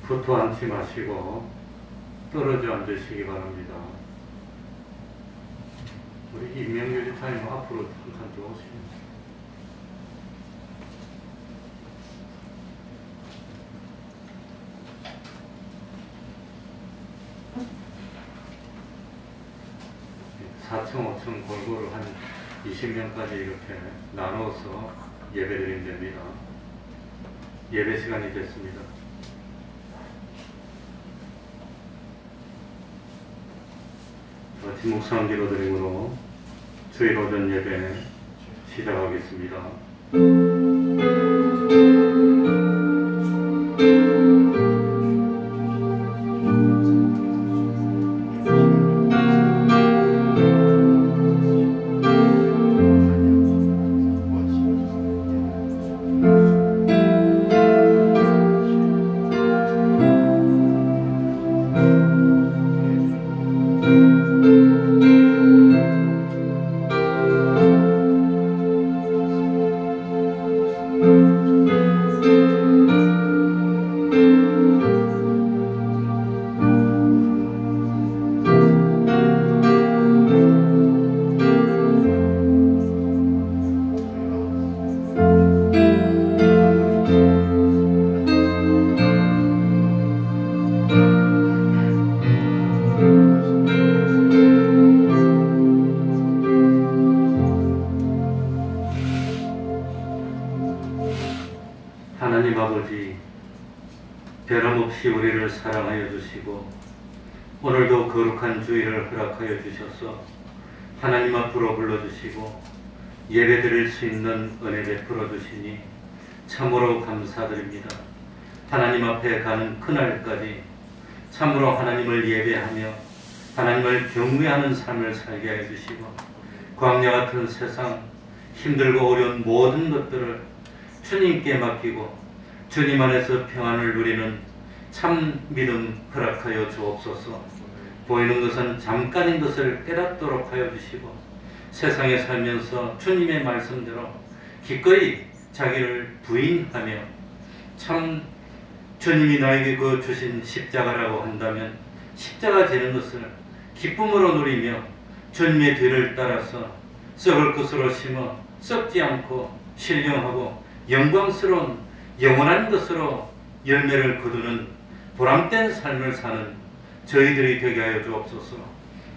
붙어 앉지 마시고 떨어져 앉으시기 바랍니다. 우리 임명유리타임 앞으로 잠깐 좀 오시면. (4층) (5층) 골고루 한 20명까지 이렇게 나눠서 예배드리면 됩니다. 예배 시간이 됐습니다. 묵상 기도드림으로 주일 오전 예배 시작하겠습니다. 하나님 아버지, 변함없이 우리를 사랑하여 주시고 오늘도 거룩한 주일을 허락하여 주셔서 하나님 앞으로 불러주시고 예배드릴 수 있는 은혜 베풀어 주시니 참으로 감사드립니다. 하나님 앞에 가는 그날까지 참으로 하나님을 예배하며 하나님을 경외하는 삶을 살게 해주시고 광야 같은 세상 힘들고 어려운 모든 것들을 주님께 맡기고 주님 안에서 평안을 누리는 참 믿음 허락하여 주옵소서. 보이는 것은 잠깐인 것을 깨닫도록 하여 주시고 세상에 살면서 주님의 말씀대로 기꺼이 자기를 부인하며 참 주님이 나에게 그 주신 십자가라고 한다면 십자가 지는 것을 기쁨으로 누리며 주님의 뒤를 따라서 썩을 것으로 심어 썩지 않고 신령하고 영광스러운 영원한 것으로 열매를 거두는 보람된 삶을 사는 저희들이 되게 하여 주옵소서.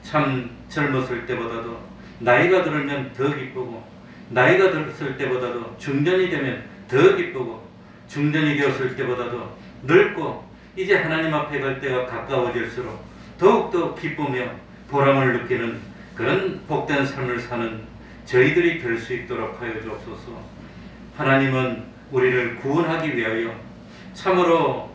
참 젊었을 때보다도 나이가 들면 더 기쁘고 나이가 들었을 때보다도 중년이 되면 더 기쁘고 중년이 되었을 때보다도 늙고 이제 하나님 앞에 갈 때가 가까워질수록 더욱더 기쁘며 보람을 느끼는 그런 복된 삶을 사는 저희들이 될 수 있도록 하여 주옵소서. 하나님은 우리를 구원하기 위하여 참으로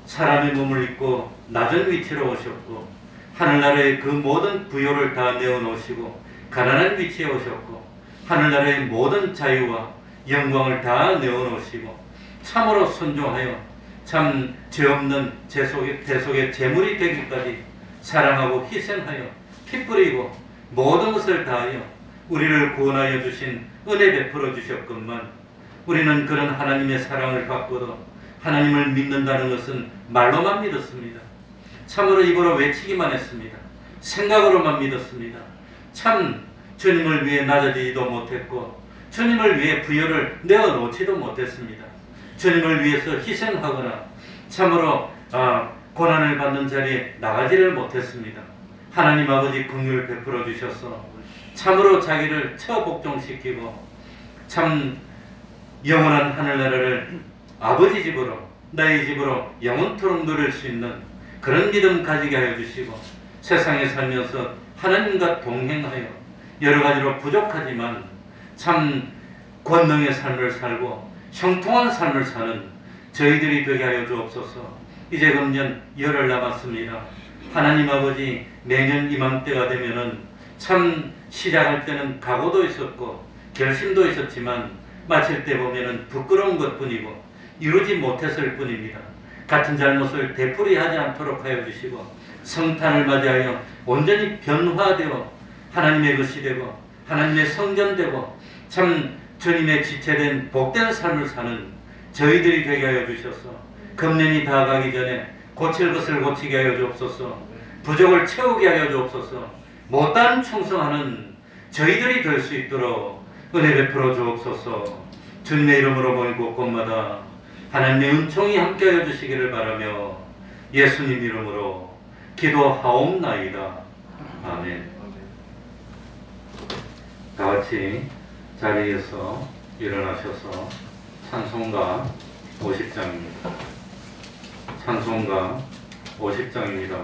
사람의 몸을 입고 낮은 위치로 오셨고 하늘나라의 그 모든 부요를 다 내어놓으시고 가난한 위치에 오셨고 하늘나라의 모든 자유와 영광을 다 내어놓으시고 참으로 순종하여 참 죄없는 대속의 제물이 되기까지 사랑하고 희생하여 피 뿌리고 모든 것을 다하여 우리를 구원하여 주신 은혜 베풀어 주셨건만 우리는 그런 하나님의 사랑을 받고도 하나님을 믿는다는 것은 말로만 믿었습니다. 참으로 입으로 외치기만 했습니다. 생각으로만 믿었습니다. 참 주님을 위해 낮아지지도 못했고 주님을 위해 부여를 내어놓지도 못했습니다. 주님을 위해서 희생하거나 참으로 고난을 받는 자리에 나가지를 못했습니다. 하나님 아버지 긍휼을 베풀어 주셔서 참으로 자기를 처복종시키고 참 영원한 하늘나라를 아버지 집으로 나의 집으로 영원토록 누릴 수 있는 그런 믿음 가지게 하여 주시고 세상에 살면서 하나님과 동행하여 여러 가지로 부족하지만 참 권능의 삶을 살고 형통한 삶을 사는 저희들이 되게 하여 주옵소서. 이제 금년 열흘 남았습니다. 하나님 아버지 내년 이맘때가 되면은 참 시작할 때는 각오도 있었고 결심도 있었지만 마칠 때 보면은 부끄러운 것뿐이고 이루지 못했을 뿐입니다. 같은 잘못을 되풀이하지 않도록 하여 주시고 성탄을 맞이하여 온전히 변화되어 하나님의 것이 되고 하나님의 성전되고 참 주님의 지체된 복된 삶을 사는 저희들이 되게 하여 주셔서 금년이 다 가기 전에 고칠 것을 고치게 하여 주옵소서. 부족을 채우게 하여 주옵소서. 못단 충성하는 저희들이 될 수 있도록 은혜 베풀어 주옵소서. 주님의 이름으로 모이고 곳마다 하나님의 은총이 함께하여 주시기를 바라며 예수님 이름으로 기도하옵나이다. 아멘. 다 같이 자리에서 일어나셔서 찬송가 50장입니다. 찬송가 50장입니다.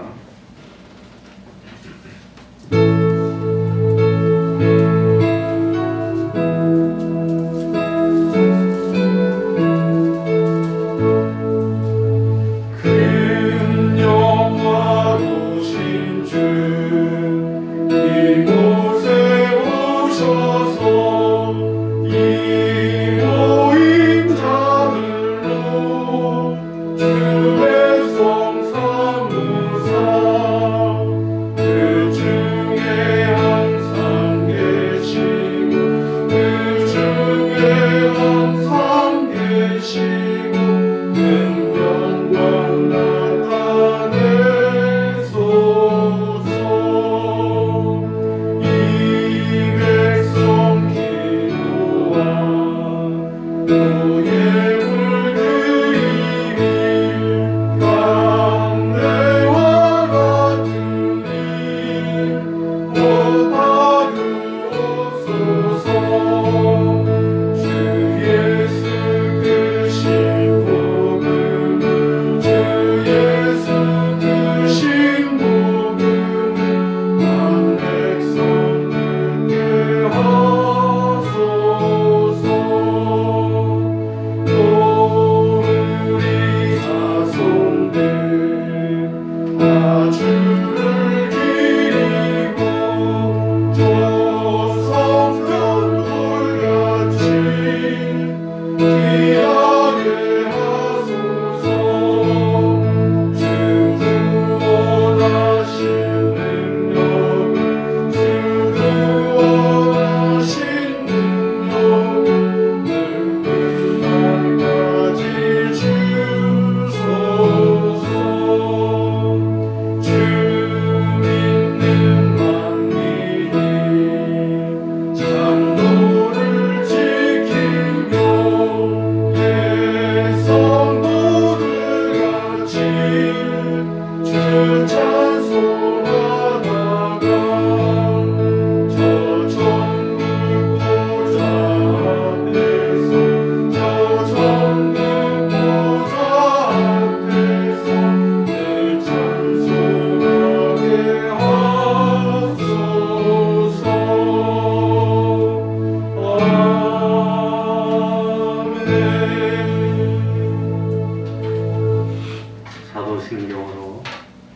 사도신경으로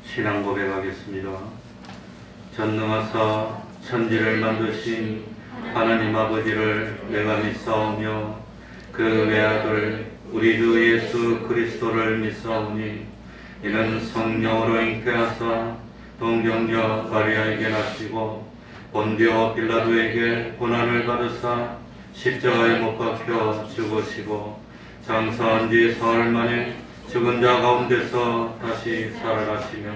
신앙 고백하겠습니다. 전능하사 천지를 만드신 하나님 아버지를 내가 믿사오며 그 외아들 우리 주 예수 그리스도를 믿사오니 이는 성령으로 잉태하사 동정녀 마리아에게 나시고 본디오 빌라도에게 고난을 받으사 십자가에 못 박혀 죽으시고 장사한 지 사흘 만에 죽은 자 가운데서 다시 살아나시며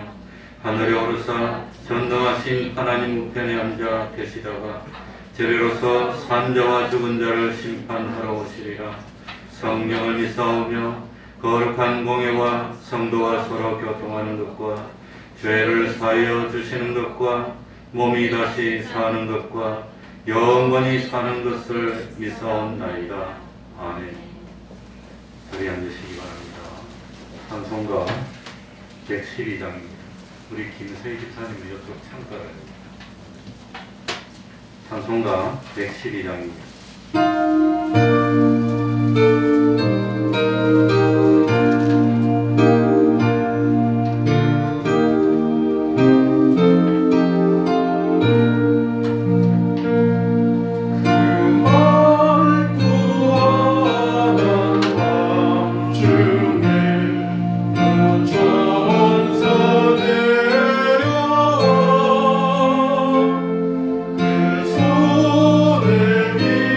하늘에 오르사 전능하신 하나님 우편에 앉아 계시다가 저리로서 산 자와 죽은 자를 심판하러 오시리라. 성령을 믿사오며 거룩한 공예와 성도가 서로 교통하는 것과 죄를 사하여 주시는 것과 몸이 다시 사는 것과 영원히 사는 것을 믿사옵나이다. 아멘. 자리에 앉으시기 바랍니다. 찬송가 112장입니다. 우리 김세희 집사님은 이쪽 창가를. 찬송가 112장입니다. 손에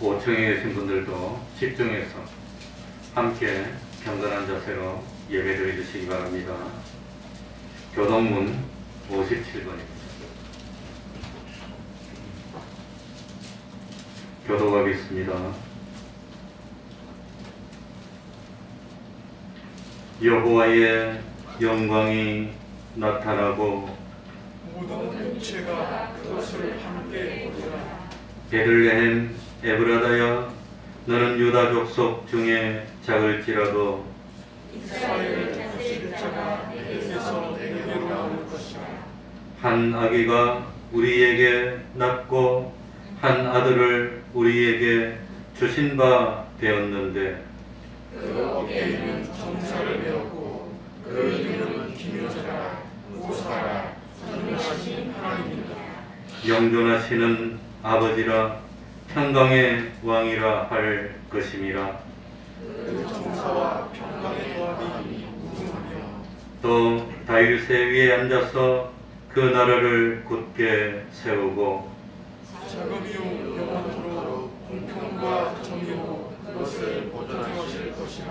5층에 계신 분들도 집중해서 함께 경건한 자세로 예배드려 주시기 바랍니다. 교동문 57번입니다. 교도하겠습니다. 여호와의 영광이 나타나고 모든 육체가 그것을 함께 보리라. 베들레헴 에브라다야, 너는 유다 족속 중에 작을지라도 이스라엘 다스릴 자가 내게서 내게로 나올 것이라. 한 아기가 우리에게 낳고 한 아들을 우리에게 주신 바 되었는데 그 어깨에는 정사를 메었고 그 이름은 기묘자라 모사라 전능하신 하나님이라. 영존하시는 아버지라 평강의 왕이라 할 것임이라. 그 정사와 평강의 조합이 무궁하며 또 다윗의 위에 앉아서 그 나라를 굳게 세우고 자금이요 영원토록 공평과 정의로 그것을 보존하실 것이라.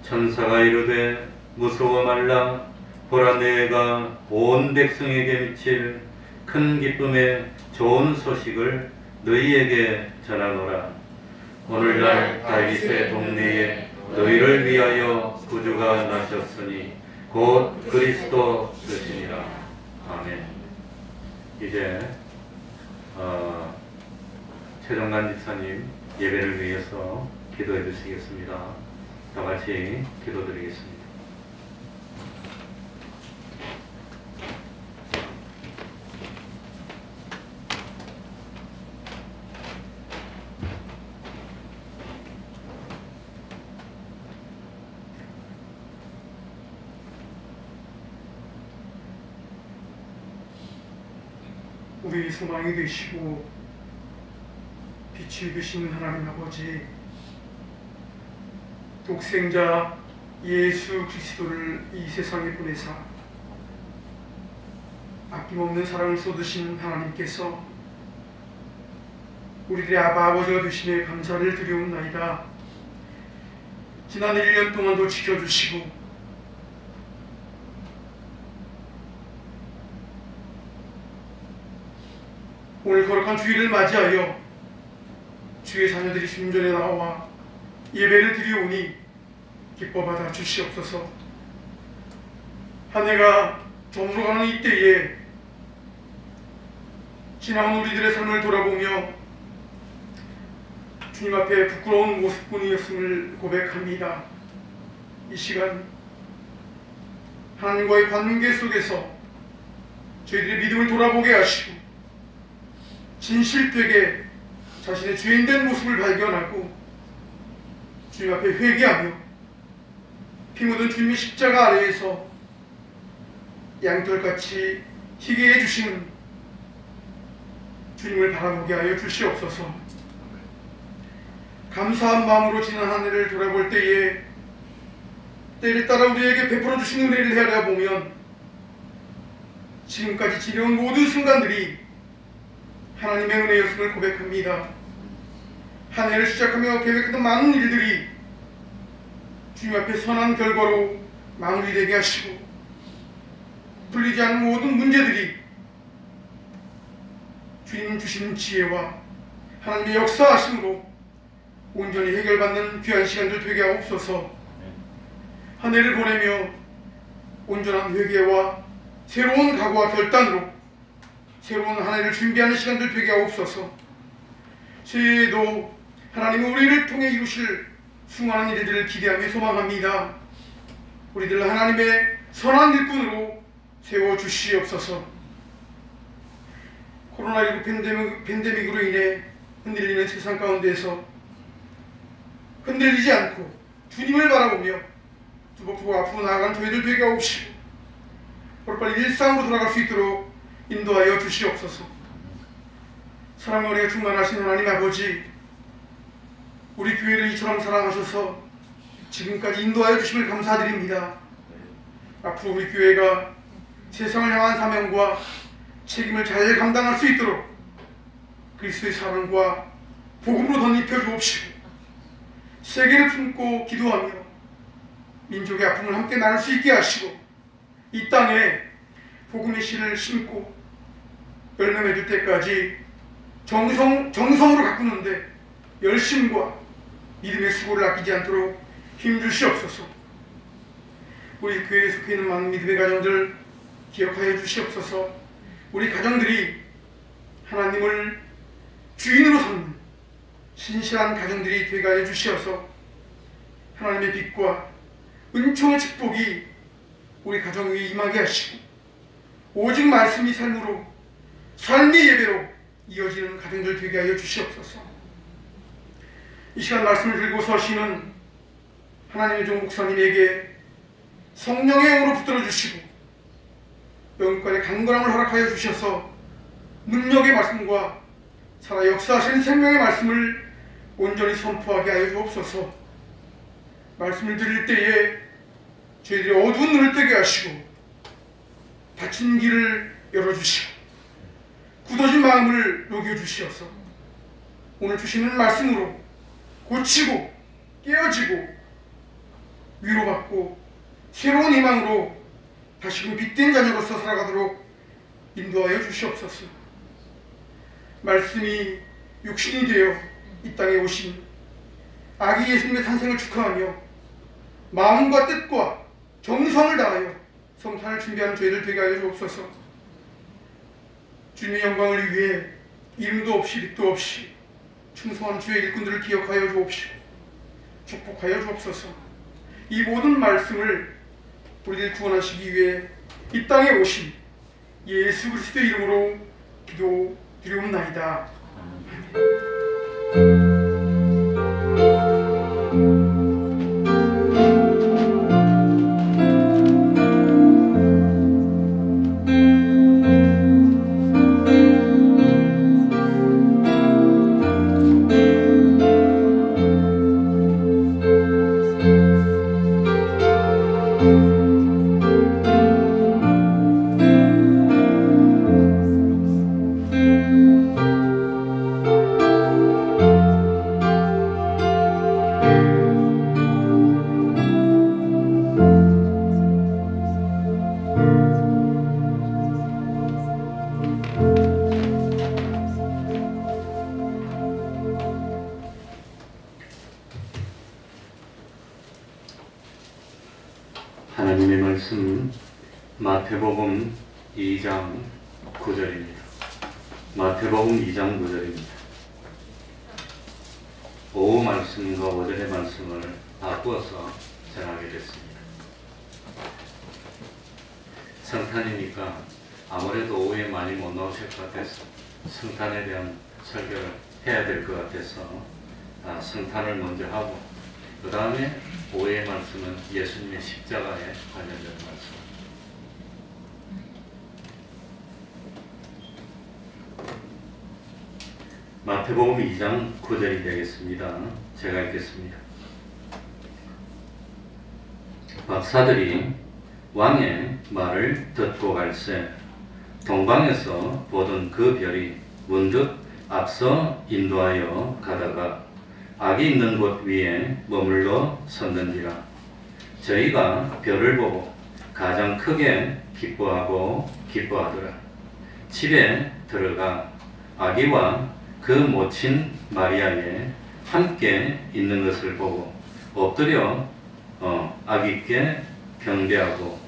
천사가 이르되 무서워 말라. 보라, 내가 온 백성에게 미칠 큰 기쁨의 좋은 소식을 너희에게 전하노라. 오늘날 다윗의 동네에 너희를 위하여 구주가 나셨으니 곧 그리스도 되시니라. 아멘. 이제 최정관 집사님 예배를 위해서 기도해 주시겠습니다. 다 같이 기도드리겠습니다. 우리 소망이 되시고 빛이 되신 하나님 아버지, 독생자 예수 그리스도를 이 세상에 보내사 아낌없는 사랑을 쏟으신 하나님께서 우리들의 아버지가 되심에 감사를 드리옵나이다. 지난 1년 동안도 지켜주시고 오늘 거룩한 주일을 맞이하여 주의 자녀들이 주님전에 나와 예배를 드리오니 기뻐받아 주시옵소서. 한 해가 저물어가는 이때에 지나온 우리들의 삶을 돌아보며 주님 앞에 부끄러운 모습뿐이었음을 고백합니다. 이 시간 하나님과의 관계 속에서 저희들의 믿음을 돌아보게 하시고 진실되게 자신의 죄인된 모습을 발견하고 주님 앞에 회개하며 피 묻은 주님의 십자가 아래에서 양털같이 희게 해주시는 주님을 바라보게 하여 주시옵소서. 감사한 마음으로 지난 한 해를 돌아볼 때에 때를 따라 우리에게 베풀어 주신 은혜를 헤아려보면 지금까지 지내온 모든 순간들이 하나님의 은혜였음을 고백합니다. 한 해를 시작하며 계획했던 많은 일들이 주님 앞에 선한 결과로 마무리되게 하시고 풀리지 않은 모든 문제들이 주님 주신 지혜와 하나님의 역사하심으로 온전히 해결받는 귀한 시간들 되게 하옵소서. 한 해를 보내며 온전한 회개와 새로운 각오와 결단으로 새로운 한 해를 준비하는 시간들 되게 하옵소서. 새해에도 하나님은 우리를 통해 이루실 수많은 일들을 기대하며 소망합니다. 우리들 하나님의 선한 일꾼으로 세워주시옵소서. 코로나19 팬데믹으로 인해 흔들리는 세상 가운데서 흔들리지 않고 주님을 바라보며 두벅두벅 앞으로 나아가는 저희들 되게 하옵시고 빨리 일상으로 돌아갈 수 있도록 인도하여 주시옵소서. 사랑과 은혜가 충만하신 하나님 아버지, 우리 교회를 이처럼 사랑하셔서 지금까지 인도하여 주심을 감사드립니다. 앞으로 우리 교회가 세상을 향한 사명과 책임을 잘 감당할 수 있도록 그리스도의 사랑과 복음으로 덧입혀 주옵시고 세계를 품고 기도하며 민족의 아픔을 함께 나눌 수 있게 하시고 이 땅에 복음의 씨를 심고 열매 맺을 때까지 정성으로 가꾸는데 열심과 믿음의 수고를 아끼지 않도록 힘주시옵소서. 우리 교회에 속해 있는 많은 믿음의 가정들 기억하여 주시옵소서. 우리 가정들이 하나님을 주인으로 삼는 신실한 가정들이 되게 하여 주시어서 하나님의 빛과 은총의 축복이 우리 가정 위에 임하게 하시고 오직 말씀이 삶으로 삶의 예배로 이어지는 가정들 되게 하여 주시옵소서. 이 시간 말씀을 들고 서시는 하나님의 종 목사님에게 성령의 영으로 붙들어 주시고 영육간의 강건함을 허락하여 주셔서 능력의 말씀과 살아 역사하시는 생명의 말씀을 온전히 선포하게 하여 주옵소서. 말씀을 드릴 때에 저희들이 어두운 눈을 뜨게 하시고 닫힌 길을 열어주시고 굳어진 마음을 녹여주시어서 오늘 주시는 말씀으로 고치고 깨어지고 위로받고 새로운 희망으로 다시금 빛된 자녀로서 살아가도록 인도하여 주시옵소서. 말씀이 육신이 되어 이 땅에 오신 아기 예수님의 탄생을 축하하며 마음과 뜻과 정성을 다하여 성탄을 준비하는 저희들 되게 하여 주옵소서. 주님의 영광을 위해 이름도 없이 빛도 없이 충성한 주의 일꾼들을 기억하여 주옵시고 축복하여 주옵소서. 이 모든 말씀을 우리들 구원하시기 위해 이 땅에 오신 예수 그리스도의 이름으로 기도드리옵나이다. 하나님의 말씀 마태복음 2장 9절입니다. 마태복음 2장 9절입니다. 오후 말씀과 오전의 말씀을 바꾸어서 전하게 됐습니다. 성탄이니까 아무래도 오후에 많이 못 나오실 것 같아서 성탄에 대한 설교를 해야 될 것 같아서 성탄을 먼저 하고 그 다음에 오후의 말씀은 예수님의 십자가에 관련된 말씀. 마태복음 2장 9절이 되겠습니다. 제가 읽겠습니다. 박사들이 왕의 말을 듣고 갈새 동방에서 보던 그 별이 문득 앞서 인도하여 가다가 악이 있는 곳 위에 머물러 섰는지라. 저희가 별을 보고 가장 크게 기뻐하더라. 집에 들어가 아기와 그 모친 마리아에 함께 있는 것을 보고 엎드려 아기께 경배하고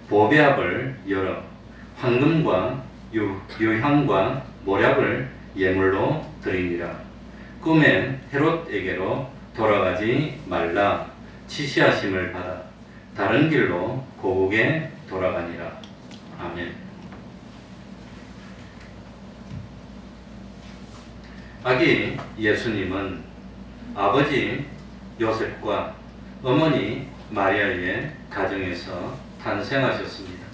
보배압을 열어 황금과 유향과 모략을 예물로 드리니라. 꿈에 헤롯에게로 돌아가지 말라 지시하심을 받아 다른 길로 고국에 돌아가니라. 아멘. 아기 예수님은 아버지 요셉과 어머니 마리아의 가정에서 탄생하셨습니다.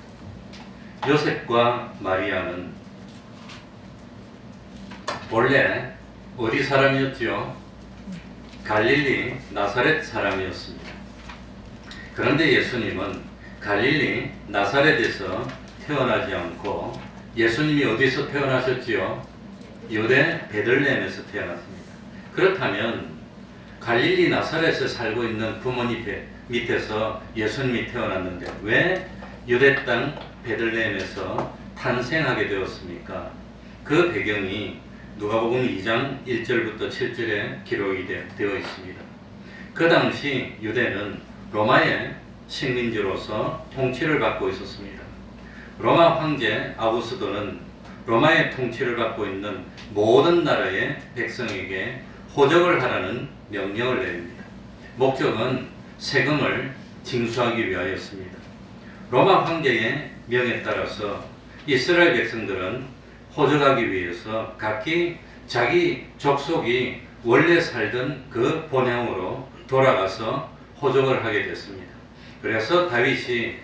요셉과 마리아는 원래 어디 사람이었죠? 갈릴리 나사렛 사람이었습니다. 그런데 예수님은 갈릴리 나사렛에서 태어나지 않고 예수님이 어디서 태어나셨지요? 유대 베들레헴에서 태어났습니다. 그렇다면 갈릴리 나사렛에 살고 있는 부모님 밑에서 예수님이 태어났는데 왜 유대 땅 베들레헴에서 탄생하게 되었습니까? 그 배경이 누가복음 2장 1절부터 7절에 기록이 되어 있습니다. 그 당시 유대는 로마의 식민지로서 통치를 받고 있었습니다. 로마 황제 아우구스도는 로마의 통치를 받고 있는 모든 나라의 백성에게 호적을 하라는 명령을 내립니다. 목적은 세금을 징수하기 위하였습니다. 로마 황제의 명에 따라서 이스라엘 백성들은 호적하기 위해서 각기 자기 족속이 원래 살던 그 본향으로 돌아가서 호적을 하게 됐습니다. 그래서 다윗이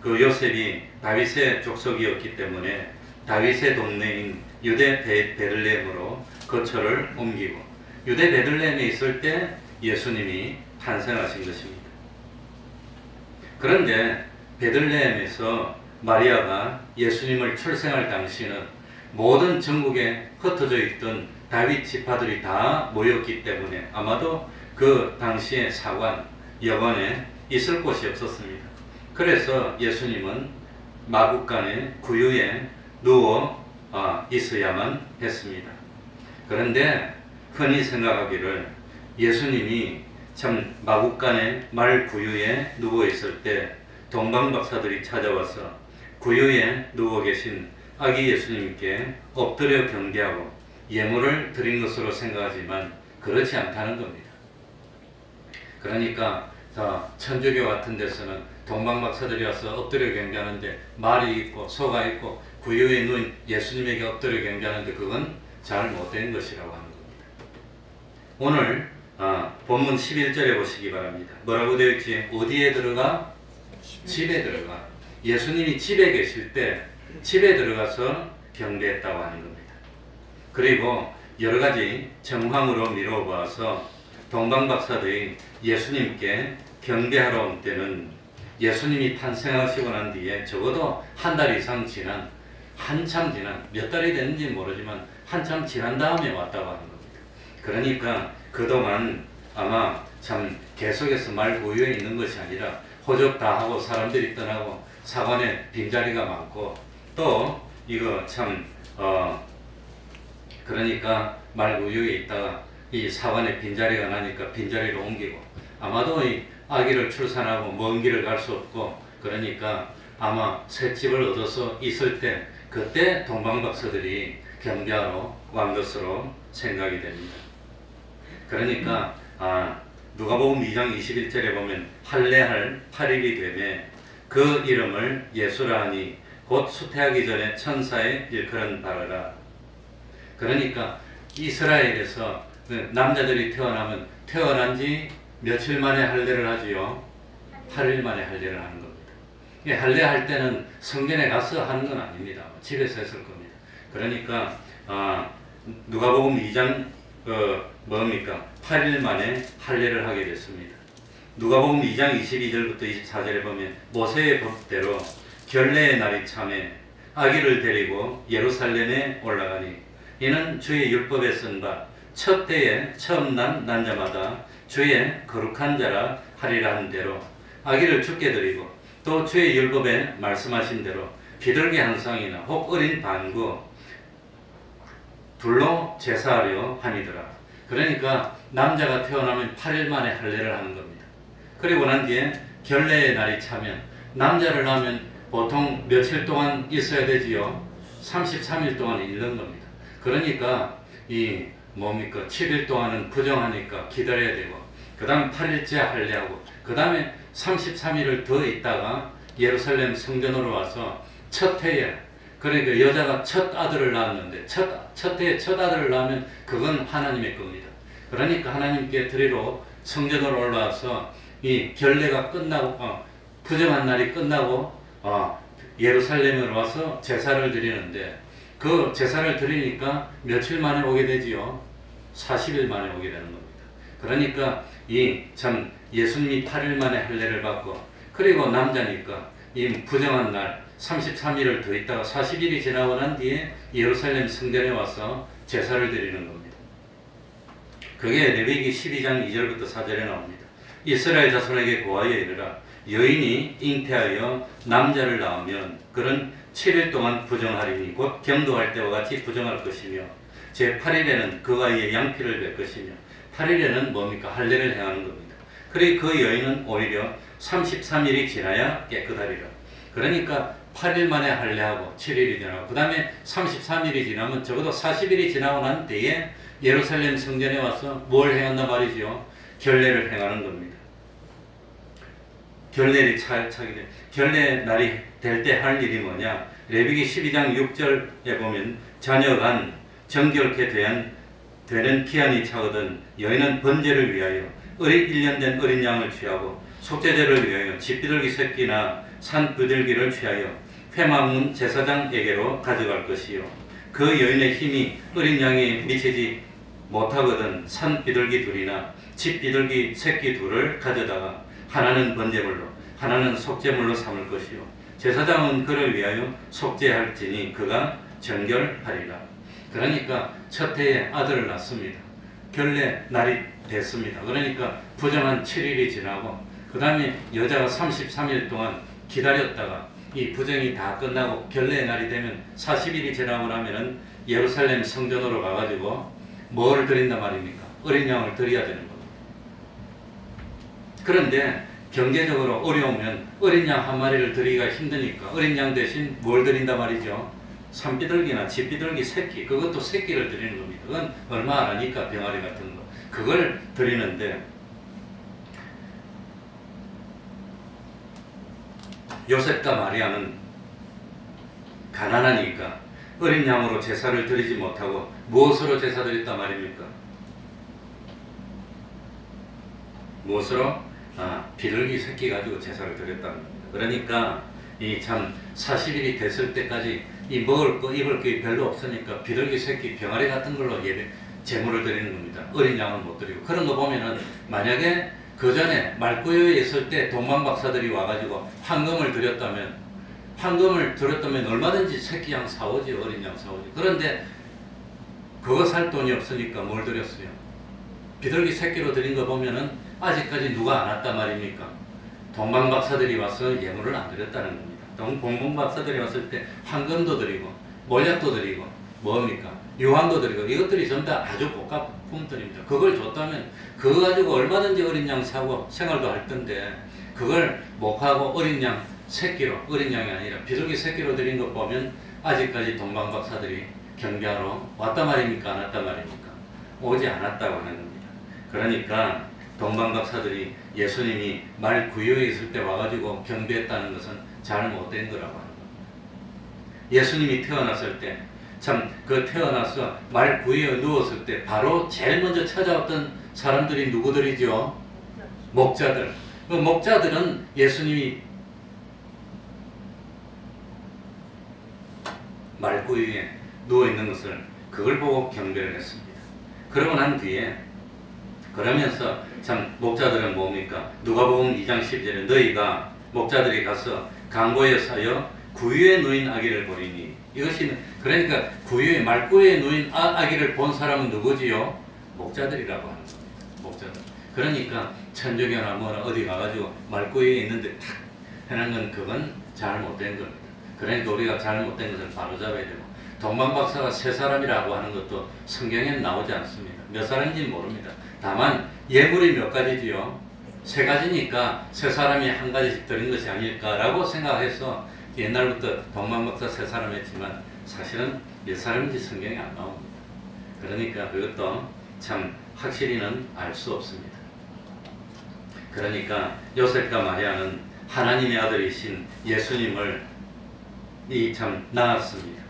그 요셉이 다윗의 족속이었기 때문에 다윗의 동네인 유대 베들레헴으로 거처를 옮기고 유대 베들레헴에 있을 때 예수님이 탄생하신 것입니다. 그런데 베들레헴에서 마리아가 예수님을 출생할 당시는 모든 전국에 흩어져 있던 다윗 지파들이 다 모였기 때문에 아마도 그 당시의 사관, 여관에 있을 곳이 없었습니다. 그래서 예수님은 마구간의 구유에 누워 있어야만 했습니다. 그런데 흔히 생각하기를 예수님이 참 마구간의 말 구유에 누워 있을 때 동방박사들이 찾아와서 구유에 누워 계신 아기 예수님께 엎드려 경배하고 예물을 드린 것으로 생각하지만 그렇지 않다는 겁니다. 그러니까 천주교 같은 데서는 동방박사들이 와서 엎드려 경배하는데 말이 있고 소가 있고 구유에 누운 예수님에게 엎드려 경배하는데 그건 잘못된 것이라고 하는 겁니다. 오늘 본문 11절에 보시기 바랍니다. 뭐라고 되어 있지? 어디에 들어가? 집에 들어가. 예수님이 집에 계실 때 집에 들어가서 경배했다고 하는 겁니다. 그리고 여러 가지 정황으로 미루어 보아서 동방박사들이 예수님께 경배하러 온 때는 예수님이 탄생하시고 난 뒤에 적어도 한 달 이상 지난, 한참 지난, 몇 달이 됐는지 모르지만 한참 지난 다음에 왔다고 하는 겁니다. 그러니까 그동안 아마 참 계속해서 말 구유에 있는 것이 아니라 호적 다 하고 사람들이 떠나고 사관에 빈자리가 많고 또 이거 참 그러니까 말 구유에 있다가 이 사관에 빈자리가 나니까 빈자리로 옮기고 아마도 이 아기를 출산하고 먼 길을 갈 수 없고 그러니까 아마 새 집을 얻어서 있을 때 그때 동방박사들이 경배하러 온 것으로 생각이 됩니다. 그러니까 누가복음 2장 21절에 보면 할례할 8일이 되매 그 이름을 예수라 하니 곧 수태하기 전에 천사의 일컬은 바라라. 그러니까 이스라엘에서 남자들이 태어나면 태어난 지 며칠 만에 할례를 하지요? 8일 만에 할례를 하는 겁니다. 할례할 때는 성전에 가서 하는 건 아닙니다. 집에서 했을 겁니다. 그러니까 누가복음 2장 뭡니까? 8일 만에 할례를 하게 됐습니다. 누가복음 2장 22절부터 24절에 보면 모세의 법대로 결례의 날이 참에 아기를 데리고 예루살렘에 올라가니 이는 주의 율법에 쓴 바 첫 때에 처음 난 난자마다 주의 거룩한 자라 하리라 한 대로 아기를 죽게 드리고 또 주의 율법에 말씀하신 대로 비둘기 한 쌍이나 혹 어린 반구 둘로 제사하려 하니더라. 그러니까 남자가 태어나면 8일 만에 할례를 하는 겁니다. 그리고 난 뒤에 결례의 날이 차면 남자를 낳으면 보통 며칠 동안 있어야 되지요? 33일 동안 있는 겁니다. 그러니까 이 뭡니까? 7일 동안은 부정하니까 기다려야 되고 그 다음 8일째 할례하고 그 다음에 33일을 더 있다가 예루살렘 성전으로 와서 첫 해에 그러니까 여자가 첫 아들을 낳았는데 첫 해에 첫 아들을 낳으면 그건 하나님의 겁니다. 그러니까 하나님께 드리러 성전으로 올라와서 이 결례가 끝나고 부정한 날이 끝나고 예루살렘으로 와서 제사를 드리는데 그 제사를 드리니까 며칠 만에 오게 되지요? 40일 만에 오게 되는 겁니다. 그러니까 이 참 예수님이 8일 만에 할례를 받고 그리고 남자니까 이 부정한 날 33일을 더 있다가 40일이 지나고 난 뒤에 예루살렘 성전에 와서 제사를 드리는 겁니다. 그게 레위기 12장 2절부터 4절에 나옵니다. 이스라엘 자손에게 고하여 이르라. 여인이 잉태하여 남자를 낳으면 그는 7일 동안 부정하리니 곧 경도할 때와 같이 부정할 것이며 제8일에는 그가 이의 양피를 뵐 것이며 8일에는 뭡니까? 할례를 행하는 겁니다. 그래 그 여인은 오히려 33일이 지나야 깨끗하리라. 그러니까 8일 만에 할례하고 7일이 지나고 그 다음에 33일이 지나면 적어도 40일이 지나고 난 뒤에 예루살렘 성전에 와서 뭘 행한단 말이죠? 결례를 행하는 겁니다. 결례를 결례 날이 될 때 할 일이 뭐냐? 레위기 12장 6절에 보면 자녀간 정결케 되는 기한이 차거든 여인은 번제를 위하여 1년 된 어린 양을 취하고 속죄제를 위하여 집비둘기 새끼나 산 비둘기를 취하여 회막문 제사장에게로 가져갈 것이요 그 여인의 힘이 어린 양에 미치지 못하거든 산 비둘기 둘이나 집 비둘기 새끼 둘을 가져다가 하나는 번제물로 하나는 속죄물로 삼을 것이요 제사장은 그를 위하여 속죄할지니 그가 정결하리라. 그러니까 첫 해에 아들을 낳습니다. 결례 날이 됐습니다. 그러니까 부정한 7일이 지나고 그 다음에 여자가 33일 동안 기다렸다가 이 부정이 다 끝나고 결례 날이 되면 40일이 지나고 나면은 예루살렘 성전으로 가가지고 뭘 드린단 말입니까? 어린 양을 드려야 되는 겁니다. 그런데 경제적으로 어려우면 어린 양 한 마리를 드리기가 힘드니까 어린 양 대신 뭘 드린단 말이죠? 산비둘기나 집비둘기 새끼, 그것도 새끼를 드리는 겁니다. 그건 얼마 안 하니까 병아리 같은 거 그걸 드리는데 요셉과 마리아는 가난하니까 어린 양으로 제사를 드리지 못하고 무엇으로 제사 드렸단 말입니까? 무엇으로? 비둘기 새끼 가지고 제사를 드렸다는 겁니다. 그러니까 이 참 40일이 됐을 때까지 이 먹을 거 입을 게 별로 없으니까 비둘기 새끼 병아리 같은 걸로 제물을 드리는 겁니다. 어린 양은 못 드리고 그런 거 보면은 만약에 그 전에 말구유에 있을 때 동방박사들이 와가지고 황금을 드렸다면 얼마든지 새끼 양 사오지 어린 양 사오지. 그런데 그거 살 돈이 없으니까 뭘 드렸어요? 비둘기 새끼로 드린 거 보면은 아직까지 누가 안 왔단 말입니까? 동방박사들이 와서 예물을 안 드렸다는 겁니다. 동방박사들이 왔을 때 황금도 드리고 몰약도 드리고 뭡니까? 유황도 드리고 이것들이 전부 다 아주 고가품들입니다. 그걸 줬다면 그거 가지고 얼마든지 어린 양 사고 생활도 할 텐데 그걸 못하고 어린 양 새끼로 어린 양이 아니라 비둘기 새끼로 드린 것 보면 아직까지 동방박사들이 경배하러 왔단 말입니까? 안 왔단 말입니까? 오지 않았다고 하는 겁니다. 그러니까 동방박사들이 예수님이 말 구유에 있을 때 와가지고 경배했다는 것은 잘못된 거라고 하는 겁니다. 예수님이 태어났을 때 참 그 태어나서 말 구유에 누웠을 때 바로 제일 먼저 찾아왔던 사람들이 누구들이죠? 목자들. 그 목자들은 예수님이 말 구유에 누워있는 것을 그걸 보고 경배를 했습니다. 그러고 난 뒤에 그러면서 참 목자들은 뭡니까? 누가복음 2장 10절에 너희가 목자들이 가서 강보에 사여 구유에 누인 아기를 보리니 이것이 그러니까 구유에 말구유에 누인 아기를 본 사람은 누구지요? 목자들이라고 하는 겁니다. 목자들. 그러니까 천주교나 뭐나 어디 가가지고 말구유에 있는데 탁 해놓은 건 그건 잘못된 겁니다. 그러니까 우리가 잘못된 것을 바로잡아야 되고 동방박사가 세 사람이라고 하는 것도 성경에는 나오지 않습니다. 몇 사람인지는 모릅니다. 다만 예물이 몇 가지지요? 세 가지니까 세 사람이 한 가지씩 드린 것이 아닐까라고 생각해서 옛날부터 동방박사 세 사람 했지만 사실은 몇 사람인지 성경에 안 나옵니다. 그러니까 그것도 참 확실히는 알 수 없습니다. 그러니까 요셉과 마리아는 하나님의 아들이신 예수님을 참 낳았습니다.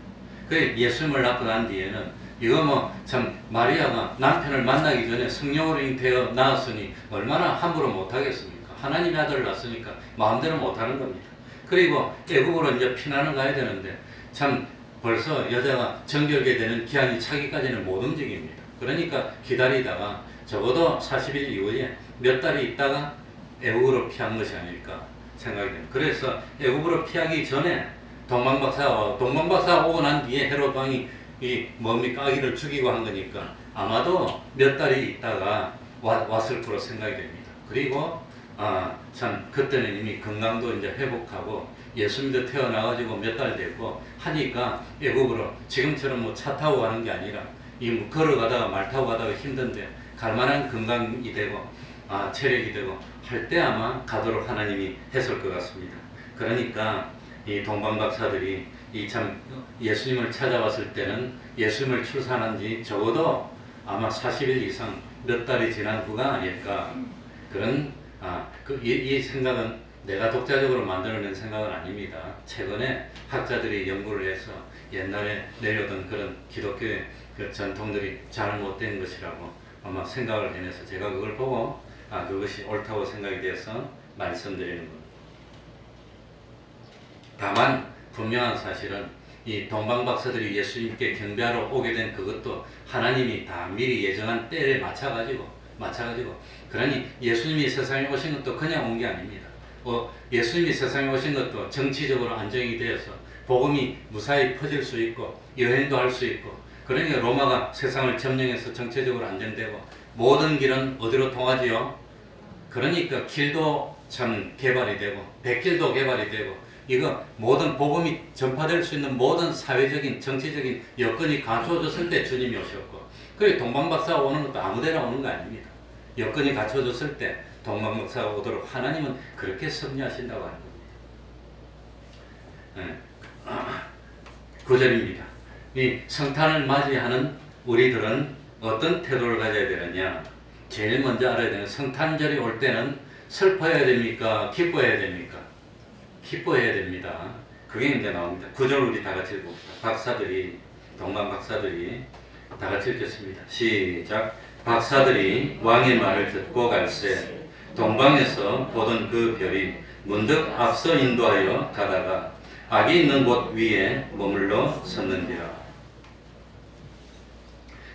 그 예수님을 낳고 난 뒤에는 이거 뭐 참 마리아가 남편을 만나기 전에 성령으로 잉태어 낳았으니 얼마나 함부로 못하겠습니까? 하나님의 아들을 낳았으니까 마음대로 못하는 겁니다. 그리고 애국으로 이제 피난을 가야 되는데 참 벌써 여자가 정결게 되는 기한이 차기까지는 못 움직입니다. 그러니까 기다리다가 적어도 40일 이후에 몇 달이 있다가 애국으로 피한 것이 아닐까 생각이 됩니다. 그래서 애국으로 피하기 전에 동방박사가 오고 난 뒤에 헤롯 왕이 이 뭡니까 아기를 죽이고 한 거니까 아마도 몇 달이 있다가 왔을 거로 생각이 됩니다. 그리고 참 그때는 이미 건강도 이제 회복하고 예수님도 태어나가지고 몇 달 됐고 하니까 애국으로 지금처럼 뭐 차 타고 가는 게 아니라 이 걸어가다가 말 타고 가다가 힘든데 갈 만한 건강이 되고 체력이 되고 할 때 아마 가도록 하나님이 했을 것 같습니다. 그러니까 이 동방박사들이 이 참 예수님을 찾아왔을 때는 예수님을 출산한 지 적어도 아마 40일 이상 몇 달이 지난 후가 아닐까. 그런 이 생각은 내가 독자적으로 만들어낸 생각은 아닙니다. 최근에 학자들이 연구를 해서 옛날에 내려오던 그런 기독교의 그 전통들이 잘못된 것이라고 아마 생각을 해내서 제가 그걸 보고 그것이 옳다고 생각이 되어서 말씀드리는 겁니다. 다만 분명한 사실은 이 동방박사들이 예수님께 경배하러 오게 된 그것도 하나님이 다 미리 예정한 때에 맞춰가지고 그러니 예수님이 세상에 오신 것도 그냥 온 게 아닙니다. 예수님이 세상에 오신 것도 정치적으로 안정이 되어서 복음이 무사히 퍼질 수 있고 여행도 할 수 있고 그러니까 로마가 세상을 점령해서 정치적으로 안정되고 모든 길은 어디로 통하지요? 그러니까 길도 참 개발이 되고 백길도 개발이 되고 이거 모든 복음이 전파될 수 있는 모든 사회적인 정치적인 여건이 갖춰졌을 때 주님이 오셨고 그래 동방박사가 오는 것도 아무데나 오는 거 아닙니다. 여건이 갖춰졌을 때 동방박사가 오도록 하나님은 그렇게 섭리하신다고 하는 겁니다. 9절입니다. 이 성탄을 맞이하는 우리들은 어떤 태도를 가져야 되느냐. 제일 먼저 알아야 되는 성탄절이 올 때는 슬퍼해야 됩니까? 기뻐해야 됩니까? 기뻐해야 됩니다. 그게 이제 나옵니다. 9절 우리 다 같이 읽읍시다. 동방박사들이 다 같이 읽겠습니다. 시작. 박사들이 왕의 말을 듣고 갈새 동방에서 보던 그 별이 문득 앞서 인도하여 가다가 악이 있는 곳 위에 머물러 섰는지라.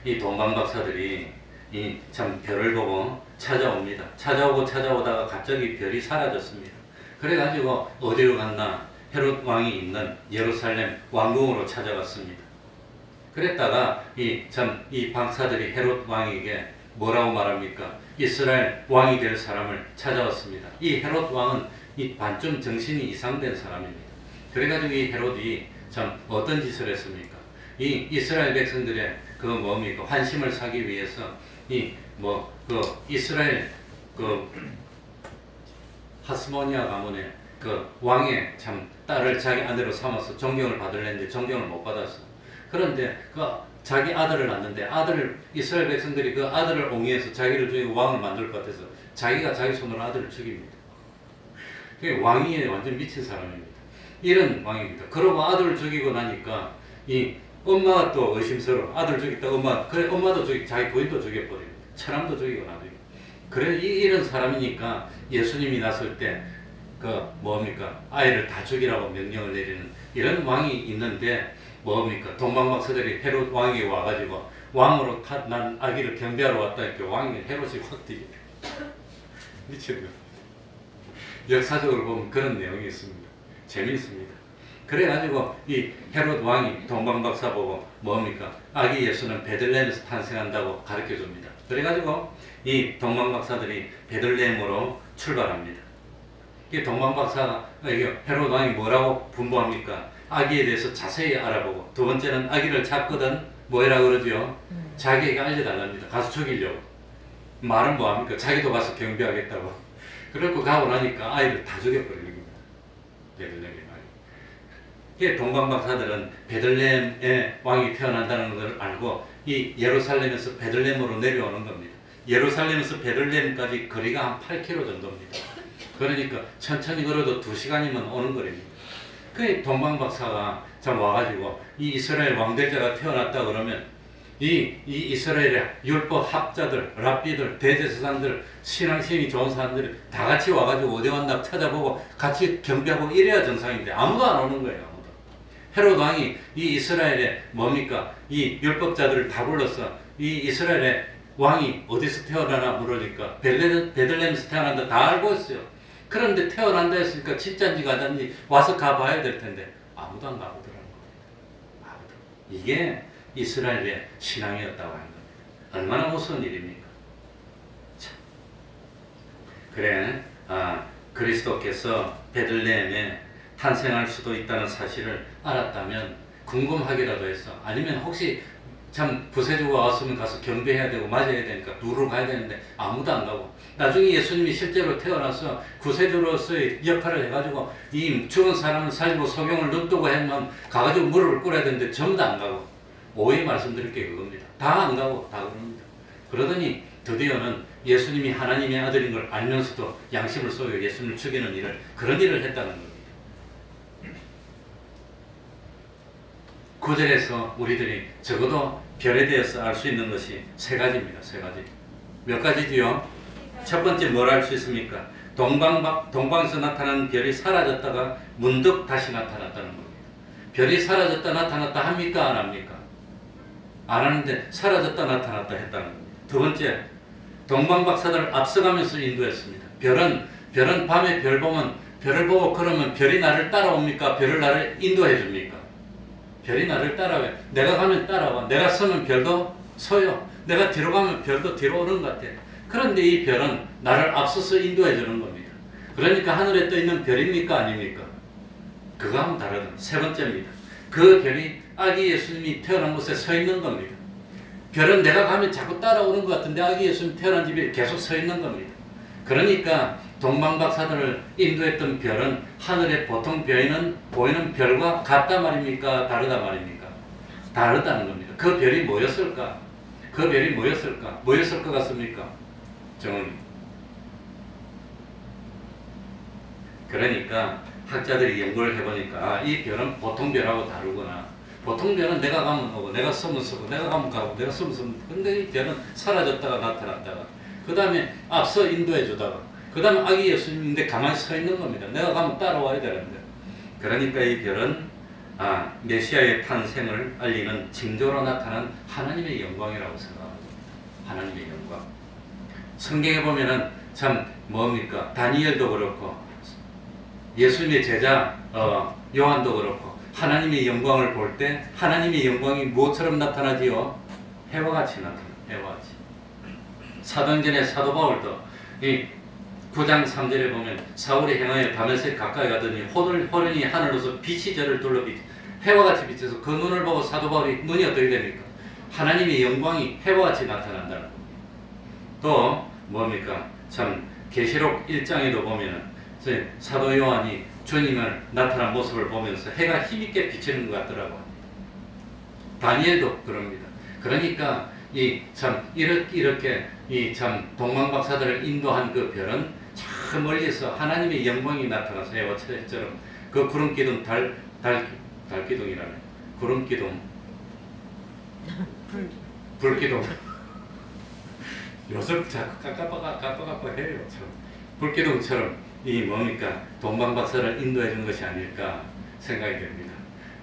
이 동방박사들이 이 참 별을 보고 찾아옵니다. 찾아오다가 갑자기 별이 사라졌습니다. 그래가지고 어디로 갔나? 헤롯 왕이 있는 예루살렘 왕궁으로 찾아갔습니다. 그랬다가 이 박사들이 헤롯 왕에게 뭐라고 말합니까? 이스라엘 왕이 될 사람을 찾아왔습니다. 이 헤롯 왕은 이 반쯤 정신이 이상된 사람입니다. 그래가지고 이 헤롯이 참 어떤 짓을 했습니까? 이 이스라엘 백성들의 그 뭡니까? 환심을 사기 위해서 이스라엘 하스모니아 가문의 그 왕의 참 딸을 자기 아내로 삼아서 존경을 받으려는데 존경을 못 받았어. 그런데 자기 아들을 낳는데 이스라엘 백성들이 그 아들을 옹이해서 자기를 죽이고 왕을 만들 것 같아서 자기가 자기 손으로 아들을 죽입니다. 왕이 완전 미친 사람입니다. 이런 왕입니다. 그러고 아들을 죽이고 나니까 이 엄마가 또 의심스러워. 아들 죽였다 엄마도 죽이고 자기 부인도 죽여버립니다. 처남도 죽이고 놔두고. 그래 이런 사람이니까 예수님이 났을 때 아이를 다 죽이라고 명령을 내리는 이런 왕이 있는데 동방박사들이 헤롯 왕이 와가지고 왕으로 난 아기를 경배하러 왔다 이렇게 왕이 헤롯이 확 뒤집혀. 미치고요. 역사적으로 보면 그런 내용이 있습니다. 재미있습니다. 그래가지고 이 헤롯 왕이 동방박사 보고 아기 예수는 베들레헴에서 탄생한다고 가르쳐줍니다. 그래가지고 이 동방박사들이 베들레헴으로 출발합니다. 이 동방박사가 헤롯 왕이 뭐라고 분부합니까? 아기에 대해서 자세히 알아보고 두 번째는 아기를 찾거든 뭐라 그러죠? 자기에게 알려달랍니다. 가서 죽이려고. 말은 뭐합니까? 자기도 가서 경배하겠다고. 그러고 가고 나니까 아이를 다 죽여버리는 겁니다. 베들레헴의 왕이. 이게 동방박사들은 베들레헴의 왕이 태어난다는 걸 알고 이 예루살렘에서 베들레헴으로 내려오는 겁니다. 예루살렘에서 베들레헴까지 거리가 한 8km 정도입니다. 그러니까 천천히 걸어도 2시간이면 오는 거리입니다. 그 동방박사가 참 와가지고 이 이스라엘 왕들자가 태어났다 그러면 이 이스라엘의 율법 학자들, 랍비들, 대제사장들, 신앙심이 좋은 사람들이 다 같이 와가지고 어디 왔나 찾아보고 같이 경배하고 이래야 정상인데 아무도 안 오는 거예요. 아무도. 헤롯 왕이 이 이스라엘의 이 율법자들을 다 불러서 이 이스라엘의 왕이 어디서 태어나나 물으니까 베들레헴에서 태어난다 다 알고 있어요. 그런데 태어난다 했으니까 진짜인지 가짜인지 와서 가봐야 될 텐데 아무도 안 가보더라는 거예요. 아무도. 이게 이스라엘의 신앙이었다고 하는 겁니다. 얼마나 무서운 일입니까? 참. 그래, 그리스도께서 베들레헴에 탄생할 수도 있다는 사실을 알았다면 궁금하기라도 했어. 아니면 혹시 참 구세주가 왔으면 가서 경배해야 되고 맞아야 되니까 누르러 가야 되는데 아무도 안 가고, 나중에 예수님이 실제로 태어나서 구세주로서의 역할을 해가지고 이 죽은 사람을 살리고 소경을 눕두고 했면 가가지고 무릎을 꿇어야 되는데 전부 다 안 가고, 오해 말씀드릴 게 그겁니다. 다 안 가고 다 그럽니다. 그러더니 드디어는 예수님이 하나님의 아들인 걸 알면서도 양심을 쏘여 예수님을 죽이는 일을, 그런 일을 했다는 겁니다. 9절에서 우리들이 적어도 별에 대해서 알 수 있는 것이 세 가지입니다. 세 가지. 몇 가지지요? 첫 번째 뭘 알 수 있습니까? 동방에서 나타난 별이 사라졌다가 문득 다시 나타났다는 겁니다. 별이 사라졌다 나타났다 합니까? 안 합니까? 안 하는데 사라졌다 나타났다 했다는 겁니다. 두 번째, 동방박사들을 앞서가면서 인도했습니다. 별은 밤에 별 보면, 별을 보고 그러면 별이 나를 따라옵니까? 별을 나를 인도해 줍니까? 별이 나를 따라와요. 내가 가면 따라와. 내가 서면 별도 서요. 내가 뒤로 가면 별도 뒤로 오는 것 같아요. 그런데 이 별은 나를 앞서서 인도해 주는 겁니다. 그러니까 하늘에 떠 있는 별입니까? 아닙니까? 그거하고는 다르다. 세 번째입니다. 그 별이 아기 예수님이 태어난 곳에 서 있는 겁니다. 별은 내가 가면 자꾸 따라오는 것 같은데 아기 예수님 태어난 집에 계속 서 있는 겁니다. 그러니까 동방박사들을 인도했던 별은 하늘에 보통 보이는 별과 같다 말입니까? 다르다 말입니까? 다르다는 겁니다. 그 별이 뭐였을까? 그 별이 뭐였을까? 뭐였을 것 같습니까? 정은이. 그러니까 학자들이 연구를 해보니까 이 별은 보통 별하고 다르구나. 보통 별은 내가 가면 오고, 내가 서면 서고, 내가 가면 가고, 내가 서면 서면. 근데 이 별은 사라졌다가 나타났다가, 그 다음에 앞서 인도해 주다가, 그 다음에 아기 예수님인데 가만히 서 있는 겁니다. 내가 가면 따라와야 되는데. 그러니까 이 별은 메시아의 탄생을 알리는 징조로 나타난 하나님의 영광이라고 생각합니다. 하나님의 영광. 성경에 보면은 참 뭡니까? 다니엘도 그렇고 예수님의 제자 요한도 그렇고 하나님의 영광을 볼 때 하나님의 영광이 무엇처럼 나타나지요? 해와 같이 나타나요. 해와 같이. 사도행전의 사도 바울도 이 9장 3절에 보면 사울이 행하여 다메섹 가까이 가더니 호련히 하늘로서 빛이 저를 둘러비치 해와 같이 비쳐서 그 눈을 보고 사도 바울이 눈이 어떻게 됩니까? 하나님의 영광이 해와 같이 나타난다는 겁니다. 또 뭡니까? 참 계시록 1장에도 보면은 사도 요한이 주님을 나타난 모습을 보면서 해가 힘있게 비치는 것 같더라고요. 다니엘도 그럽니다. 그러니까 이렇게 참 동방박사들을 인도한 그 별은 저 멀리서 하나님의 영광이 나타나서 해와처럼 그 구름기둥 달기둥이라네. 구름기둥 불기둥 요즘 자꾸 깜빡깜빡해요. 불기둥처럼 이 뭡니까? 동방박사를 인도해 준 것이 아닐까 생각이 됩니다.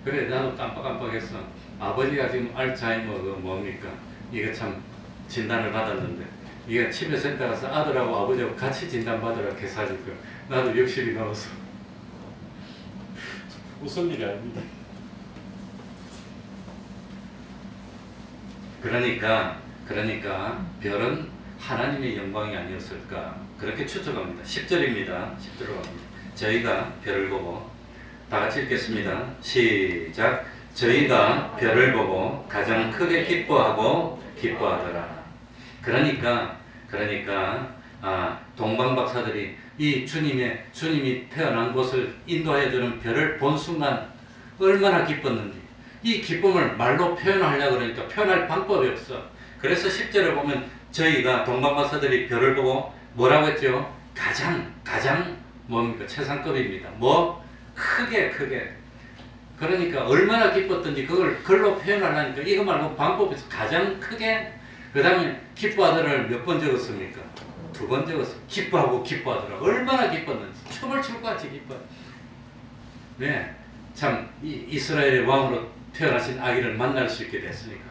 그래 나도 깜빡깜빡했어. 아버지가 지금 알츠하이머 뭡니까? 이거 참 진단을 받았는데 이게 치매센터 가서 아들하고 아버지하고 같이 진단받으라 개사질 거. 나도 60이 넘어서 웃을 일이 아닙니다. 그러니까 별은 하나님의 영광이 아니었을까 그렇게 추측합니다. 10절입니다. 10절로 갑니다. 저희가 별을 보고 다 같이 읽겠습니다. 시작. 저희가 별을 보고 가장 크게 기뻐하더라. 그러니까 동방박사들이 이 주님이 태어난 곳을 인도해주는 별을 본 순간 얼마나 기뻤는지 이 기쁨을 말로 표현하려고 그러니까 표현할 방법이 없어. 그래서 10절에 보면 저희가 동방박사들이 별을 보고 뭐라고 했죠? 가장 뭡니까? 최상급입니다. 뭐? 크게 그러니까 얼마나 기뻤던지 그걸 글로 표현하려니까 이거 말고 방법이 있어. 가장 크게. 그 다음에 기뻐하더라를 몇 번 적었습니까? 2번 적었어. 기뻐하더라. 얼마나 기뻤는지. 춤을 출 것 같이 기뻐. 네, 참 이스라엘의 왕으로 태어나신 아기를 만날 수 있게 됐으니까.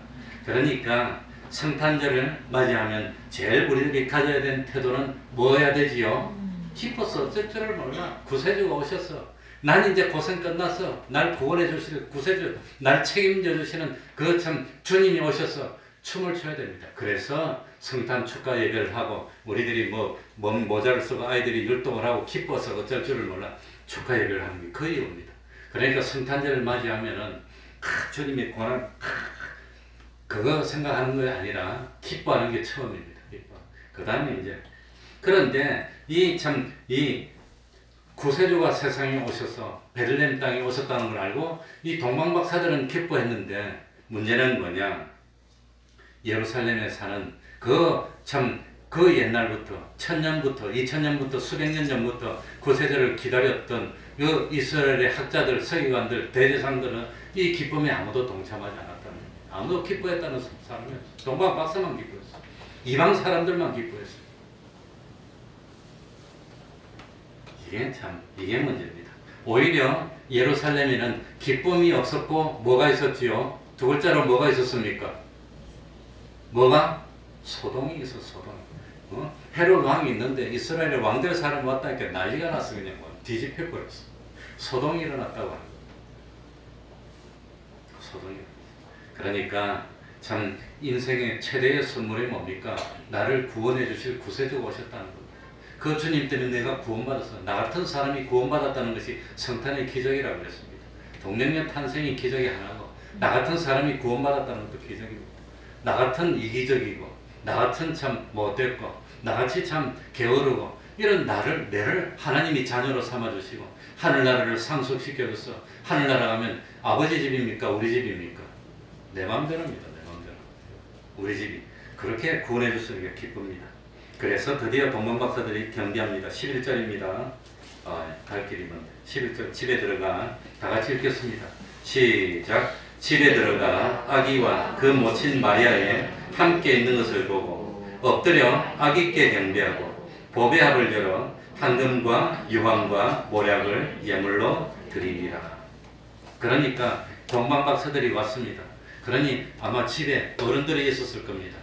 그러니까 성탄절을 맞이하면 제일 우리들이 가져야 되는 태도는 뭐 해야 되지요? 기뻐서 어쩔 줄을 몰라. 구세주가 오셔서 난 이제 고생 끝났어. 날 구원해 주실 구세주, 날 책임져 주시는 그 참 주님이 오셔서 춤을 춰야 됩니다. 그래서 성탄 축가 예배를 하고 우리들이 몸 모자를 쓰고 아이들이 율동을 하고 기뻐서 어쩔 줄을 몰라 축가 예배를 하는 게 거의 옵니다. 그러니까 성탄절을 맞이하면은 주님의 고난 그거 생각하는 게 아니라 기뻐하는 게 처음입니다. 기뻐. 그 다음에 이제 그런데 이 구세주가 세상에 오셔서 베들레헴 땅에 오셨다는 걸 알고 이 동방박사들은 기뻐했는데 문제는 뭐냐? 예루살렘에 사는 그 옛날부터 1000년부터 2000년부터 수백 년 전부터 구세주를 기다렸던 그 이스라엘의 학자들, 서기관들, 대제사장들은 이 기쁨에 아무도 동참하지 않았다는 거예요. 아무도 기뻐했다는 사람이 없어요. 동방박사만 기뻐했어. 이방 사람들만 기뻐했어. 이게 문제입니다. 오히려 예루살렘에는 기쁨이 없었고 뭐가 있었지요? 두 글자로 뭐가 있었습니까? 뭐가? 소동이 있어. 소동. 헤롯 왕이 있는데 이스라엘의 왕들 사람 왔다니까 난리가 났어. 그냥 뒤집혀 버렸어. 소동이 일어났다고 하는 거예요. 소동이. 그러니까 참 인생의 최대의 선물이 뭡니까? 나를 구원해 주실 구세주가 오셨다는 겁니다. 그 주님 때문에 내가 구원받았어. 나 같은 사람이 구원받았다는 것이 성탄의 기적이라고 그랬습니다. 동정녀 탄생이 기적이 하나고 나 같은 사람이 구원받았다는 것도 기적입니다. 나 같은 이기적이고 나 같은 참 못됐고 나같이 참 게으르고 이런 내를 하나님이 자녀로 삼아주시고 하늘나라를 상속시켜줘서 하늘나라 가면 아버지 집입니까? 우리 집입니까? 내 마음대로입니다. 내 마음대로. 우리 집이. 그렇게 구원해 주시는 게 기쁩니다. 그래서 드디어 동방박사들이 경배합니다. 11절입니다. 갈 길이 먼데 11절 집에 들어가 다 같이 읽겠습니다. 시작. 집에 들어가 아기와 그 모친 마리아에 함께 있는 것을 보고 엎드려 아기께 경배하고 보배합을 열어 황금과 유황과 모략을 예물로 드리니라. 그러니까 동방박사들이 왔습니다. 그러니 아마 집에 어른들이 있었을 겁니다.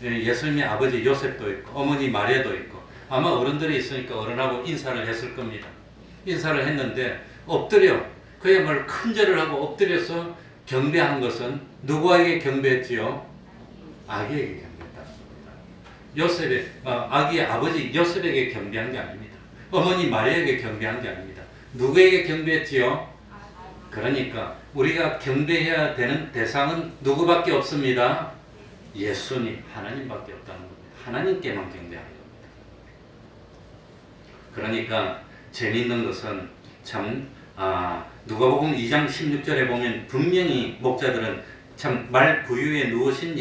예수님의 아버지 요셉도 있고 어머니 마리아도 있고 아마 어른들이 있으니까 어른하고 인사를 했을 겁니다. 인사를 했는데 엎드려 그야말로 큰 절을 하고 엎드려서 경배한 것은 누구에게 경배했지요? 아기에게 경배했다. 아기의 아버지 요셉에게 경배한 게 아닙니다. 어머니 마리아에게 경배한 게 아닙니다. 누구에게 경배했지요? 그러니까 우리가 경배해야 되는 대상은 누구밖에 없습니다. 예수님, 하나님밖에 없다는 겁니다. 하나님께만 경배하는 겁니다. 그러니까 재미있는 것은 참 누가복음 2장 16절에 보면 분명히 목자들은 참 말 구유에 누우신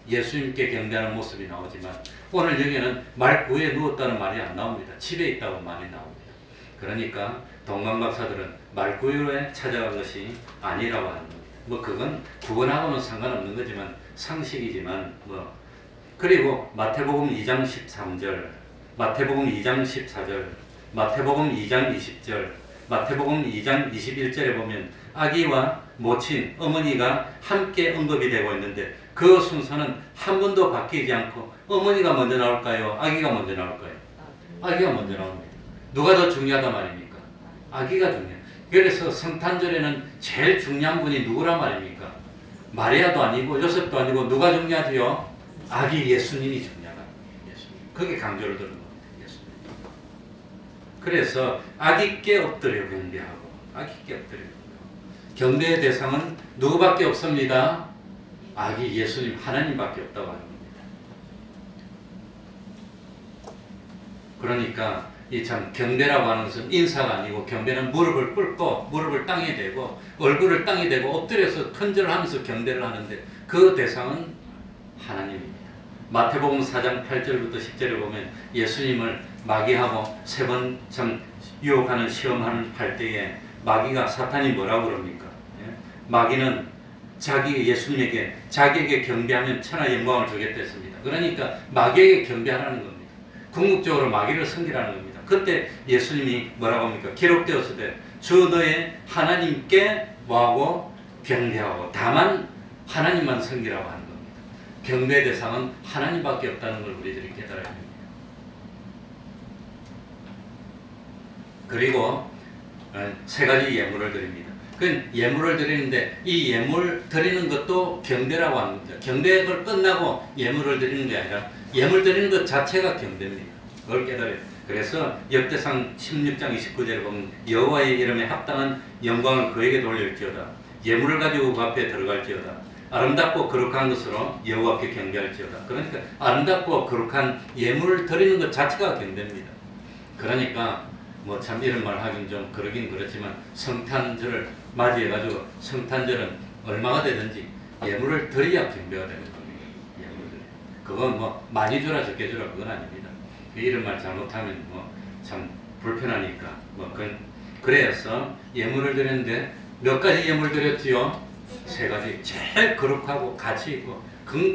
예수님께 경배하는 모습이 나오지만 오늘 여기는 말 구유에 누웠다는 말이 안 나옵니다. 집에 있다고 말이 나옵니다. 그러니까 동방박사들은 말 구유에 찾아간 것이 아니라고 하는 겁니다. 그건 구원하고는 상관없는 거지만 상식이지만 그리고 마태복음 2장 13절, 마태복음 2장 14절, 마태복음 2장 20절, 마태복음 2장 21절에 보면 아기와 모친, 어머니가 함께 언급이 되고 있는데 그 순서는 한 번도 바뀌지 않고 어머니가 먼저 나올까요? 아기가 먼저 나올까요? 아기가 먼저 나옵니다. 누가 더 중요하단 말입니까? 아기가 중요해요. 그래서 성탄절에는 제일 중요한 분이 누구란 말입니까? 마리아도 아니고 요셉도 아니고 누가 중요하지요? 아기 예수님이 중요하다. 예수님. 그게 강조를 두는 겁니다. 예수님. 그래서 아기께 엎드려 경배하고 아기께 엎드려 경배의 대상은 누구밖에 없습니다. 아기 예수님 하나님밖에 없다고 하는 겁니다. 그러니까 이 참 경배라고 하는 것은 인사가 아니고 경배는 무릎을 꿇고 무릎을 땅에 대고 얼굴을 땅에 대고 엎드려서 큰절하면서 경배를 하는데 그 대상은 하나님입니다. 마태복음 4장 8절부터 10절에 보면 예수님을 마귀하고 세 번 참 유혹하는 시험하는 할 때에 마귀가 사탄이 뭐라고 그럽니까? 마귀는 예수님에게 자기에게 경배하면 천하 영광을 주겠다 했습니다. 그러니까 마귀에게 경배하라는 겁니다. 궁극적으로 마귀를 섬기라는 겁니다. 그때 예수님이 뭐라고 합니까? 기록되었을 주 너의 하나님께 뭐하고 경배하고 다만 하나님만 섬기라고 하는 겁니다. 경배의 대상은 하나님밖에 없다는 걸 우리들이 깨달아야 됩니다. 그리고 세 가지 예물을 드립니다. 그 예물을 드리는데 이 예물 드리는 것도 경배라고 하는 겁니다. 경배가 끝나고 예물을 드리는 게 아니라 예물 드리는 것 자체가 경배입니다. 그걸 깨달아요. 그래서 역대상 16장 29절에 보면 여호와의 이름에 합당한 영광을 그에게 돌릴지어다. 예물을 가지고 그 앞에 들어갈지어다. 아름답고 거룩한 것으로 여호와께 경배할지어다. 그러니까 아름답고 거룩한 예물을 드리는 것 자체가 경배입니다. 그러니까 뭐 참 이런 말 하긴 좀 그러긴 그렇지만 성탄절을 맞이해가지고 성탄절은 얼마가 되든지 예물을 드려야 경배가 되는 겁니다. 예물을. 그건 뭐 많이 주라 적게 주라 그건 아닙니다. 이런 말 잘못하면 뭐 참 불편하니까 뭐 그래서 예물을 드렸는데 몇 가지 예물 드렸지요? 세 가지. 제일 거룩하고 가치 있고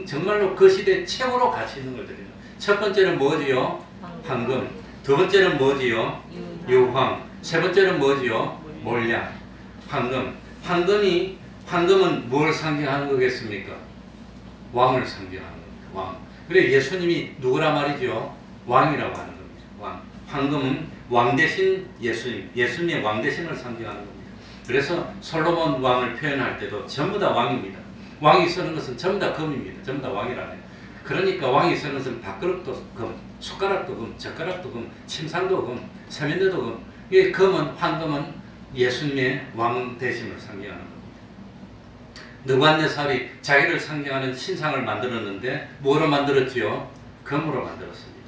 정말로 그 시대 최고로 가치 있는 걸 드려요. 첫 번째는 뭐지요? 황금. 두 번째는 뭐지요? 유황. 세 번째는 뭐지요? 몰약. 황금. 황금은 뭘 상징하는 거겠습니까? 왕을 상징하는 겁니다. 왕. 그래 예수님이 누구라 말이죠? 왕이라고 하는 겁니다. 왕. 황금은 왕 대신 예수님. 예수님의 왕 대신을 상징하는 겁니다. 그래서 솔로몬 왕을 표현할 때도 전부 다 왕입니다. 왕이 쓰는 것은 전부 다 금입니다. 전부 다 왕이라네요. 그러니까 왕이 쓰는 것은 밥그릇도 금, 숟가락도 금, 젓가락도 금, 침상도 금, 세면대도 금. 이 금은 황금은 예수님의 왕 대심을 상징하는 겁니다. 느부갓네살이 자기를 상징하는 신상을 만들었는데 뭐로 만들었지요? 금으로 만들었습니다.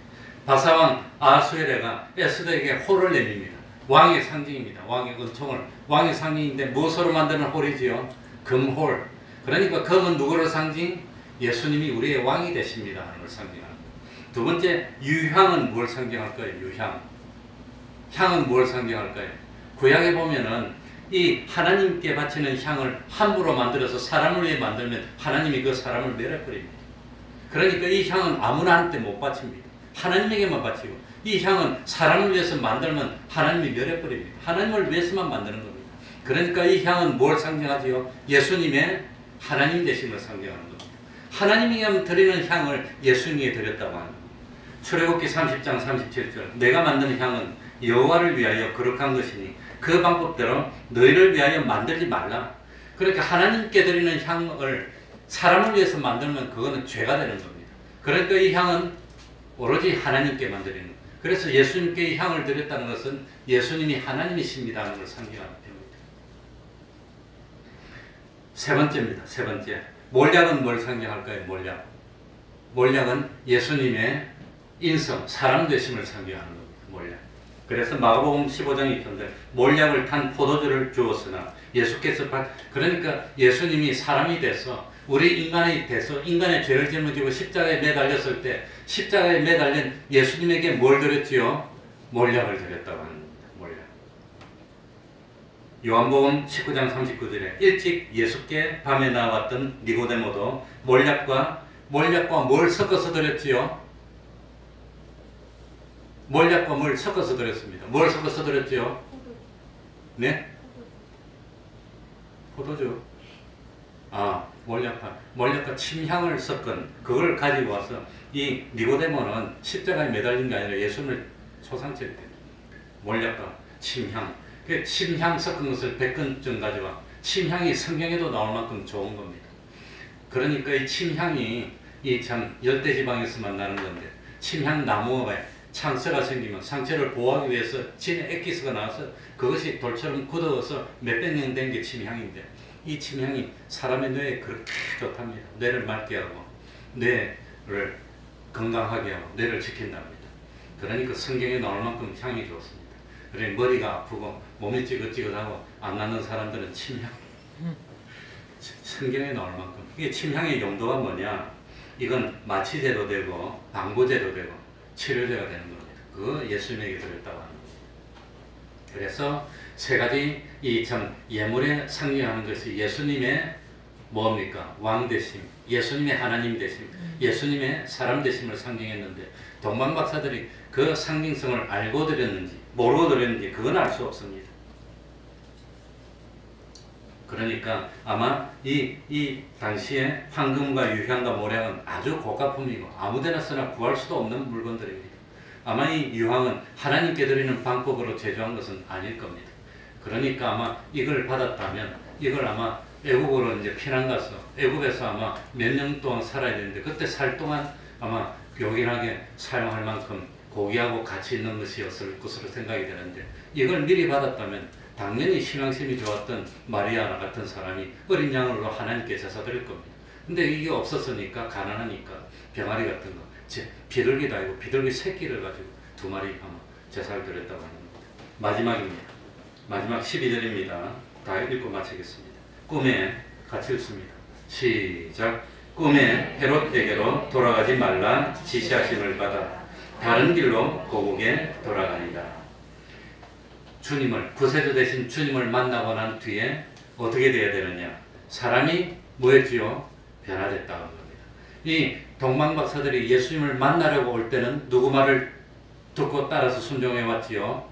바사왕 아하수에레가 에스더에게 홀을 내밉니다. 왕의 상징입니다. 왕의 은총을. 왕의 상징인데 무엇으로 만드는 홀이지요? 금홀. 그러니까 금은 누구를 상징? 예수님이 우리의 왕이 되십니다 하는 걸 상징하는 거예요. 두 번째, 유향은 뭘 상징할까요? 유향. 향은 뭘 상징할까요? 구약에 보면은 이 하나님께 바치는 향을 함부로 만들어서 사람을 위해 만들면 하나님이 그 사람을 멸해버립니다. 그러니까 이 향은 아무나한테 못 바칩니다. 하나님에게만 바치고 이 향은 사람을 위해서 만들면 하나님이 멸해버립니다. 하나님을 위해서만 만드는 겁니다. 그러니까 이 향은 뭘 상징하지요? 예수님의 하나님 되심을 상징하는 겁니다. 하나님에게 드리는 향을 예수님에게 드렸다고 하는 겁니다. 출애굽기 30장 37절 내가 만드는 향은 여호와를 위하여 거룩한 것이니 그 방법대로 너희를 위하여 만들지 말라. 그러니까 하나님께 드리는 향을 사람을 위해서 만들면 그거는 죄가 되는 겁니다. 그러니까 이 향은 오로지 하나님께 만드리는 거예요. 그래서 예수님께 이 향을 드렸다는 것은 예수님이 하나님이십니다 하는 걸 상징하는 겁니다. 세 번째입니다. 세 번째. 몰약은 뭘 상징할까요? 몰약. 몰약은 예수님의 인성, 사람 되심을 상징하는 겁니다. 몰약. 그래서 마가복음 15장 2절에 몰약을 탄 포도주를 주었으나 예수께서 그러니까 예수님이 사람이 돼서 우리 인간이 돼서 인간의 죄를 짊어지고 십자가에 매달렸을 때 십자가에 매달린 예수님에게 뭘 드렸지요? 몰약을 드렸다고 하는 겁니다. 몰약. 요한복음 19장 39절에 일찍 예수께 밤에 나왔던 니고데모도 몰약과 뭘 섞어서 드렸지요? 몰약과 뭘 섞어서 드렸습니다. 뭘 섞어서 드렸지요? 네? 포도주. 몰약과 침향을 섞은 그걸 가지고 와서 이 니고데모는 십자가에 매달린 게 아니라 예수님을 초상칠 때 몰약과 침향. 그 침향 섞은 것을 100건쯤 가져와. 침향이 성경에도 나올 만큼 좋은 겁니다. 그러니까 이 침향이 이 참 열대지방에서만 나는 건데 침향 나무가 창서가 생기면 상처를 보호하기 위해서 진의 엑기스가 나와서 그것이 돌처럼 굳어서 몇백 년 된 게 침향인데 이 침향이 사람의 뇌에 그렇게 좋답니다. 뇌를 맑게 하고 뇌를 건강하게 하고 뇌를 지킨답니다. 그러니까 성경에 나올 만큼 향이 좋습니다. 그래 머리가 아프고 몸이 찌긋찌긋하고 안 낫는 사람들은 침향. 성경에 나올 만큼. 이게 침향의 용도가 뭐냐? 이건 마취제도 되고 방부제도 되고 치료제가 되는 겁니다. 그거 예수님에게 드렸다고 하는 겁니다. 그래서 세 가지 이 참 예물에 상징하는 것이 예수님의 뭡니까? 왕 되심, 예수님의 하나님 되심, 예수님의 사람 되심을 상징했는데 동방 박사들이 그 상징성을 알고 드렸는지 모르고 드렸는지 그건 알 수 없습니다. 그러니까 아마 이 당시에 황금과 유향과 모략은 아주 고가품이고 아무데나 쓰나 구할 수도 없는 물건들입니다. 아마 이 유황은 하나님께 드리는 방법으로 제조한 것은 아닐 겁니다. 그러니까 아마 이걸 받았다면 이걸 아마 애국으로 이제 피난 가서 애국에서 아마 몇 년 동안 살아야 되는데 그때 살 동안 아마 요긴하게 사용할 만큼 고귀하고 가치 있는 것이었을 것으로 생각이 되는데 이걸 미리 받았다면 당연히 신앙심이 좋았던 마리아 같은 사람이 어린 양으로 하나님께 제사 드릴 겁니다. 근데 이게 없었으니까 가난하니까 병아리 같은 거 비둘기도 아니고 비둘기 새끼를 가지고 2마리 아마 제사를 드렸다고 하는 겁니다. 마지막입니다. 마지막 12절입니다. 다 읽고 마치겠습니다. 꿈에 같이 읽습니다. 시작. 꿈에 헤롯에게로 돌아가지 말라 지시하심을 받아 다른 길로 고국에 돌아가니라. 주님을 구세주 대신 주님을 만나고 난 뒤에 어떻게 돼야 되느냐? 사람이 뭐였지요? 변화됐다고 합니다. 이 동방박사들이 예수님을 만나려고 올 때는 누구 말을 듣고 따라서 순종해 왔지요?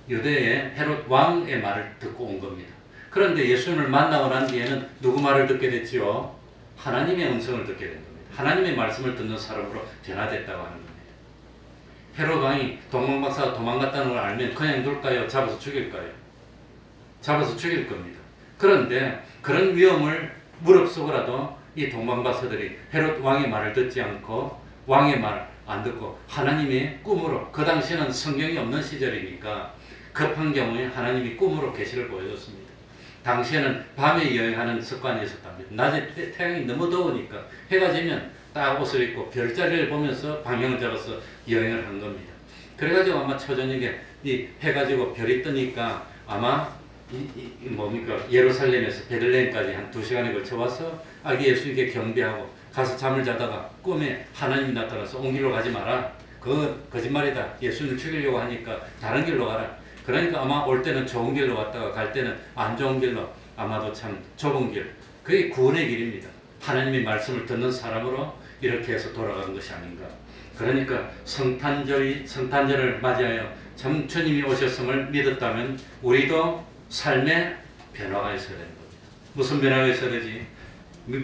유대의 헤롯 왕의 말을 듣고 온 겁니다. 그런데 예수님을 만나고 난 뒤에는 누구 말을 듣게 됐지요? 하나님의 음성을 듣게 된 겁니다. 하나님의 말씀을 듣는 사람으로 변화됐다고 하는 겁니다. 헤롯 왕이 동방박사가 도망갔다는 걸 알면 그냥 둘까요? 잡아서 죽일까요? 잡아서 죽일 겁니다. 그런데 그런 위험을 무릅쓰고라도 이 동방박사들이 헤롯 왕의 말을 듣지 않고 왕의 말 안 듣고 하나님의 꿈으로, 그 당시에는 성경이 없는 시절이니까 급한 경우에 하나님이 꿈으로 계시를 보여줬습니다. 당시에는 밤에 여행하는 습관이 있었답니다. 낮에 태양이 너무 더우니까 해가 지면 딱 옷을 입고 별자리를 보면서 방향을 잡아서 여행을 한 겁니다. 그래가지고 아마 초저녁에 이 해가 지고 별이 뜨니까 아마 뭡니까 예루살렘에서 베들레헴까지 한 2시간에 걸쳐 와서 아기 예수님께 경배하고 가서 잠을 자다가 꿈에 하나님이 나타나서 온 길로 가지 마라. 그거 거짓말이다. 예수님을 죽이려고 하니까 다른 길로 가라. 그러니까 아마 올 때는 좋은 길로 왔다가 갈 때는 안 좋은 길로, 아마도 참 좁은 길. 그게 구원의 길입니다. 하나님의 말씀을 듣는 사람으로 이렇게 해서 돌아가는 것이 아닌가. 그러니까 성탄절을 맞이하여 참 주님이 오셨음을 믿었다면 우리도 삶의 변화가 있어야 되는 겁니다. 무슨 변화가 있어야 되지?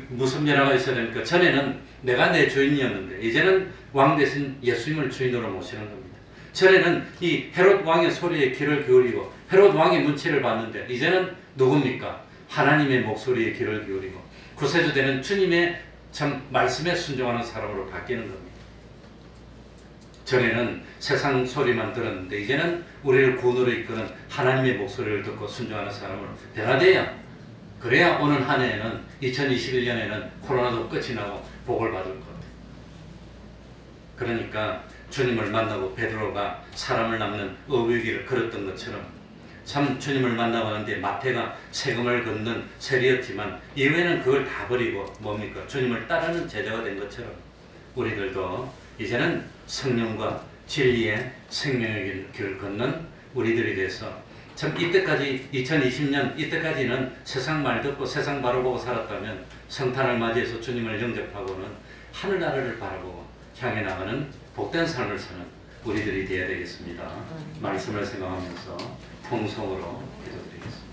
무슨 변화가 있어야 됩니까? 전에는 내가 내 주인이었는데 이제는 왕 대신 예수님을 주인으로 모시는 겁니다. 전에는 이 헤롯 왕의 소리에 귀를 기울이고 헤롯 왕의 눈치를 봤는데 이제는 누굽니까? 하나님의 목소리에 귀를 기울이고 구세주 되는 주님의 참 말씀에 순종하는 사람으로 바뀌는 겁니다. 전에는 세상 소리만 들었는데 이제는 우리를 구원으로 이끄는 하나님의 목소리를 듣고 순종하는 사람으로 변화돼야, 그래야 오는 한 해에는 2021년에는 코로나도 끝이 나고 복을 받을 것 같아요. 그러니까 주님을 만나고 베드로가 사람을 낚는 어부의 길을 걸었던 것처럼 참 주님을 만나고 하는데 마태가 세금을 걷는 세리였지만 이후에는 그걸 다 버리고 뭡니까? 주님을 따르는 제자가 된 것처럼 우리들도 이제는 성령과 진리의 생명의 길을 걷는 우리들이 돼서 참 이때까지 2020년 이때까지는 세상 말 듣고 세상 바로 보고 살았다면 성탄을 맞이해서 주님을 영접하고는 하늘나라를 바라보고 향해 나가는 복된 삶을 사는 우리들이 되어야 되겠습니다. 말씀을 생각하면서 통성으로 기도드리겠습니다.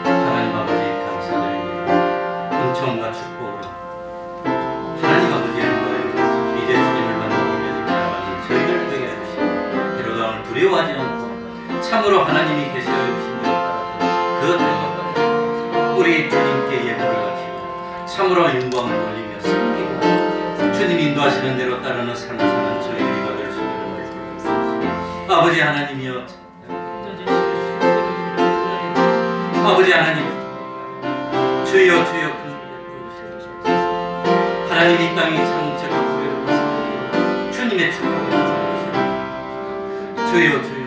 하나님 아버지 감사드립니다. 은총과 축복으로 하나님 아버지의 은혜로 이제 주님을 만나고 계신 저희들 되게 해주시고 헤롯왕을 두려워하지 않고 참으로 하나님이 계셔 주신 대로 따라서 그 뜻과 우리 주님께 예물을 바치고 참으로 영광을 돌리며 섬기고 주님 인도하시는 대로 따르는 삶을 사는 저희들이 될 수 있는 것입니다. 아버지 하나님이여, 아버지 하나님, 주여 주여, 하나님 이 땅이 창조가 구별을 주님의 축복을 주여 주여.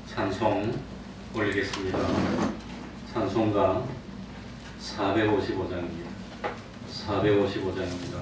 찬송 올리겠습니다. 찬송가 455장입니다. 455장입니다.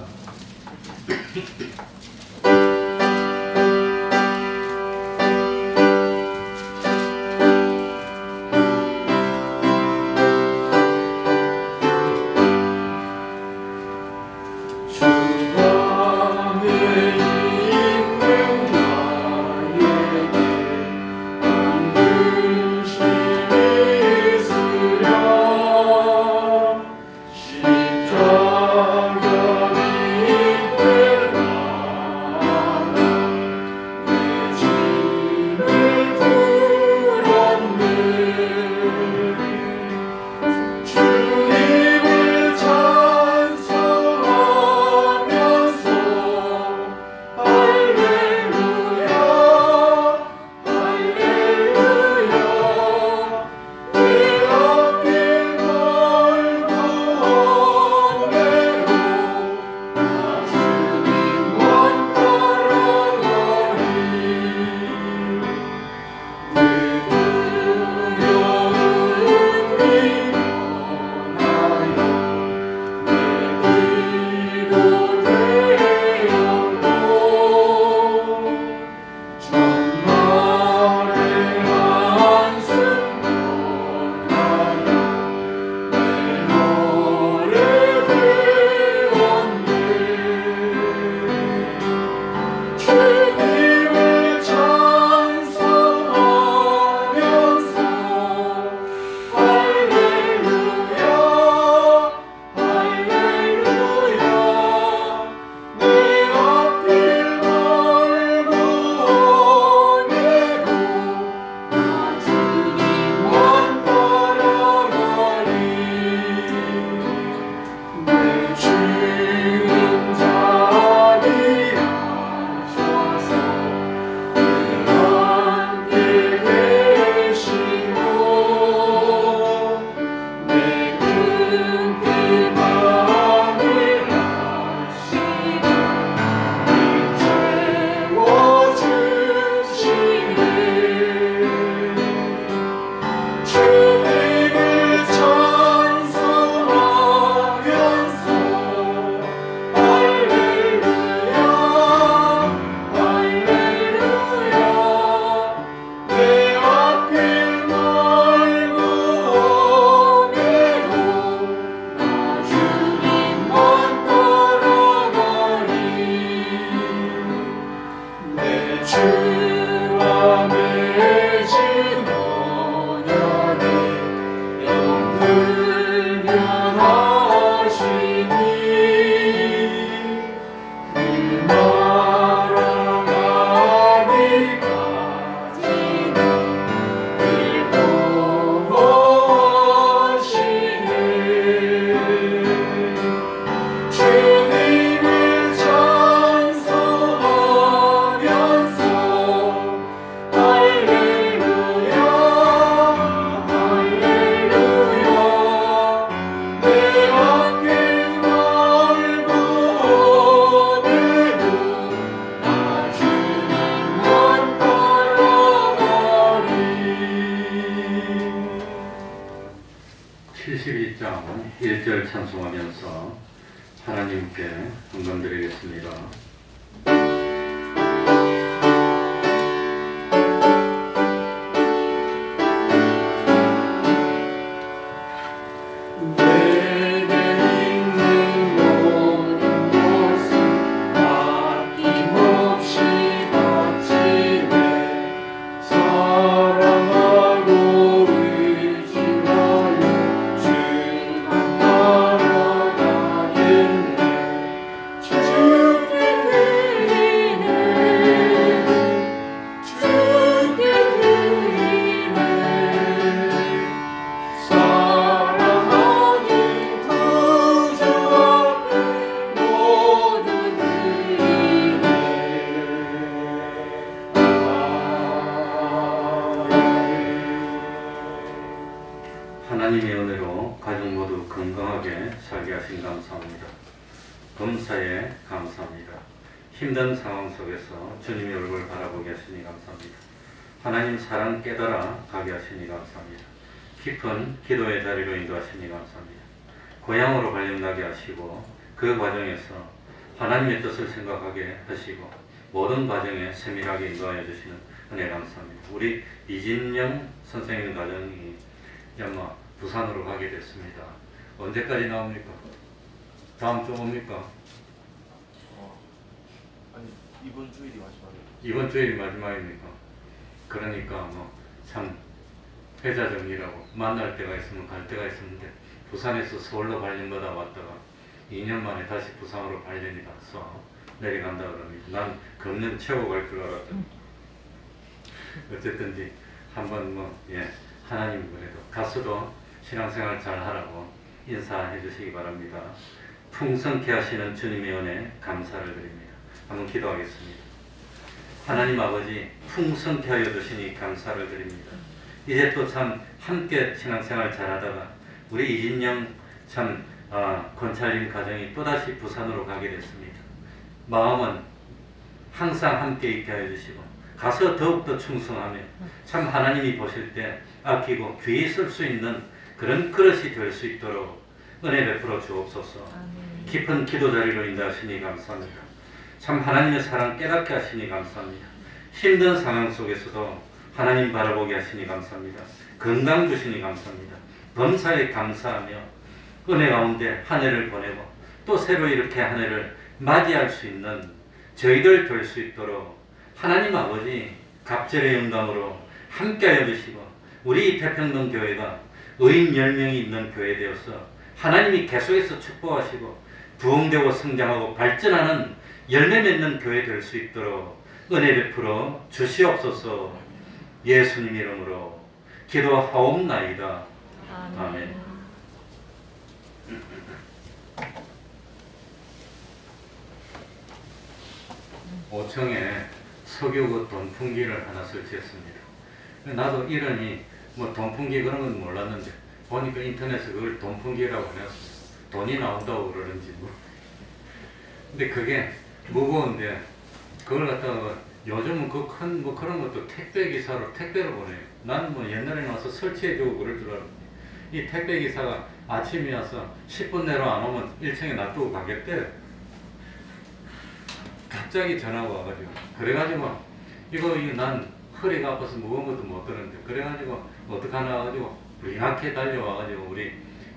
72장 1절 찬송하면서 하나님께 헌금드리겠습니다. 하나님의 은혜로 가족 모두 건강하게 살게 하신 감사합니다. 범사에 감사합니다. 힘든 상황 속에서 주님의 얼굴 바라보게 하시니 감사합니다. 하나님 사랑 깨달아 가게 하시니 감사합니다. 깊은 기도의 자리로 인도하시니 감사합니다. 고향으로 발령나게 하시고 그 과정에서 하나님의 뜻을 생각하게 하시고 모든 과정에 세밀하게 인도하여 주시는 은혜 감사합니다. 우리 이진영 선생님 가정이 아마 부산으로 가게 됐습니다. 언제까지 나옵니까? 다음 주 옵니까? 아니 이번 주일이 마지막이에요. 이번 주일이 마지막입니까? 그러니까 참 회자정이라고 만날 때가 있으면 갈 때가 있었는데 부산에서 서울로 발령받아 왔다가 2년 만에 다시 부산으로 발령이 가서 내려간다 그럽니다. 난 금년 채워 갈 줄 알았더니 어쨌든지 한번 하나님 그래도 가서도 신앙생활 잘 하라고 인사해 주시기 바랍니다. 풍성케 하시는 주님의 은혜 감사를 드립니다. 한번 기도하겠습니다. 하나님 아버지 풍성케 하여 주시니 감사를 드립니다. 이제 또 참 함께 신앙생활 잘하다가 우리 이진영 참 권찰림 가정이 또다시 부산으로 가게 됐습니다. 마음은 항상 함께 있게 하여 주시고 가서 더욱더 충성하며 참 하나님이 보실 때 아끼고 귀히 쓸 수 있는 그런 그릇이 될 수 있도록 은혜 베풀어 주옵소서. 깊은 기도 자리로 인도하시니 감사합니다. 참 하나님의 사랑 깨닫게 하시니 감사합니다. 힘든 상황 속에서도 하나님 바라보게 하시니 감사합니다. 건강 주시니 감사합니다. 범사에 감사하며 은혜 가운데 한 해를 보내고 또 새로 이렇게 한 해를 맞이할 수 있는 저희들 될 수 있도록 하나님 아버지 갑절의 영광으로 함께하여 주시고 우리 태평동 교회가 의인 10명이 있는 교회 되어서 하나님이 계속해서 축복하시고 부흥되고 성장하고 발전하는 열매 맺는 교회 될 수 있도록 은혜 베풀어 주시옵소서. 예수님 이름으로 기도하옵나이다. 아멘. 5층에 석유구 돈풍기를 하나 설치했습니다. 나도 이름이 돈풍기 그런 건 몰랐는데 보니까 인터넷에 그걸 돈풍기라고 해놨어요. 돈이 나온다고 그러는지 근데 그게 무거운데 그걸 갖다가 요즘은 그 큰 그런 것도 택배 기사로 택배로 보내요. 나는 옛날에 와서 설치해주고 그럴 줄 알았는데 이 택배 기사가 아침에 와서 10분 내로 안 오면 1층에 놔두고 가겠대. 갑자기 전화가 와가지고 그래가지고 이거 난 허리가 아파서 무거운 것도 못 드는데 그래가지고 어떡하나 가지고 이렇게 달려와가지고 우리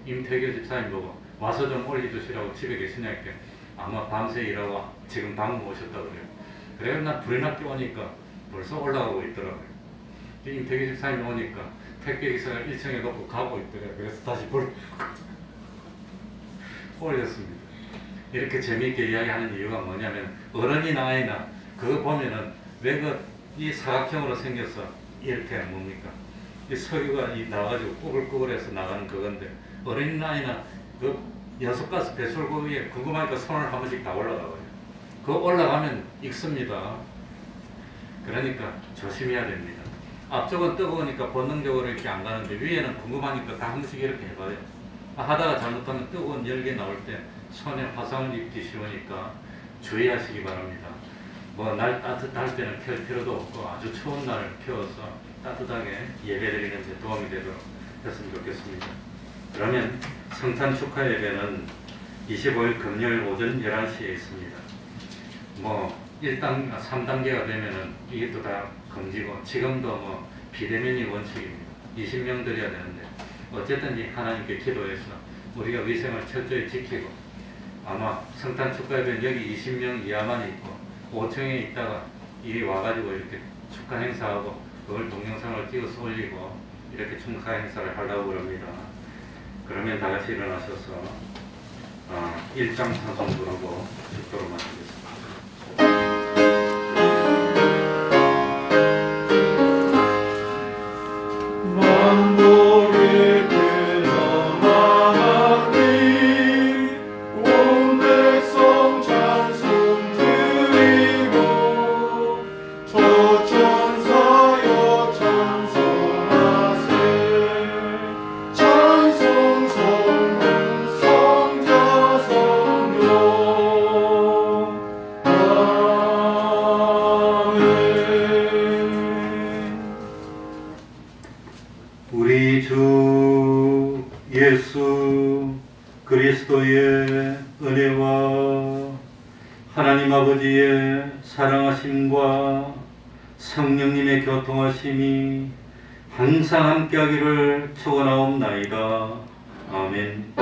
임태규 집사님 보고 와서 좀 올려주시라고 집에 계시냐 했더니 아마 밤새 일하고 지금 방금 오셨다고 그래요. 그래서 난 불이 났게 오니까 벌써 올라가고 있더라고요. 임태규 집사님 오니까 택배 기사가 1층에 놓고 가고 있더라고요. 그래서 다시 불 올렸습니다. 이렇게 재미있게 이야기하는 이유가 뭐냐면 어른이나 아이나 그거 보면은 왜 이 사각형으로 생겨서 이렇게 뭡니까? 이 석유가 나와가지고 꾸글꾸글해서 나가는 그건데 어린이나 아이나 그 6가스 배설구 위에 궁금하니까 손을 한 번씩 다 올라가고요. 그거 올라가면 익습니다. 그러니까 조심해야 됩니다. 앞쪽은 뜨거우니까 본능적으로 이렇게 안 가는데 위에는 궁금하니까 다 한 번씩 이렇게 해봐요. 하다가 잘못하면 뜨거운 열기 나올 때 손에 화상을 입기 쉬우니까 주의하시기 바랍니다. 날 따뜻할 때는 켤 필요도 없고 아주 추운 날을 켜서 따뜻하게 예배드리는 데 도움이 되도록 했으면 좋겠습니다. 그러면 성탄 축하 예배는 25일 금요일 오전 11시에 있습니다. 뭐 3단계가 되면은 이게 또 다 금지고, 지금도 뭐 비대면이 원칙입니다. 20명 드려야 되는데 어쨌든지 하나님께 기도해서 우리가 위생을 철저히 지키고, 아마 성탄 축하 예배는 여기 20명 이하만 있고 5층에 있다가 이리 와가지고 이렇게 축하 행사하고 그걸 동영상을 찍어서 올리고 이렇게 축하 행사를 하려고 그럽니다. 그러면 다 같이 일어나셔서 일장찬송 부르고 축도로 마치겠습니다. 만복의 근엄한 온 백성 찬송 드리고 조천사여 찬송하세. 찬송 성령 성자 성령 우리 주 예수 그리스도의 은혜와 하나님 아버지의 사랑하심과 성령님의 교통하심이 항상 함께하기를 축원하옵나이다. 아멘.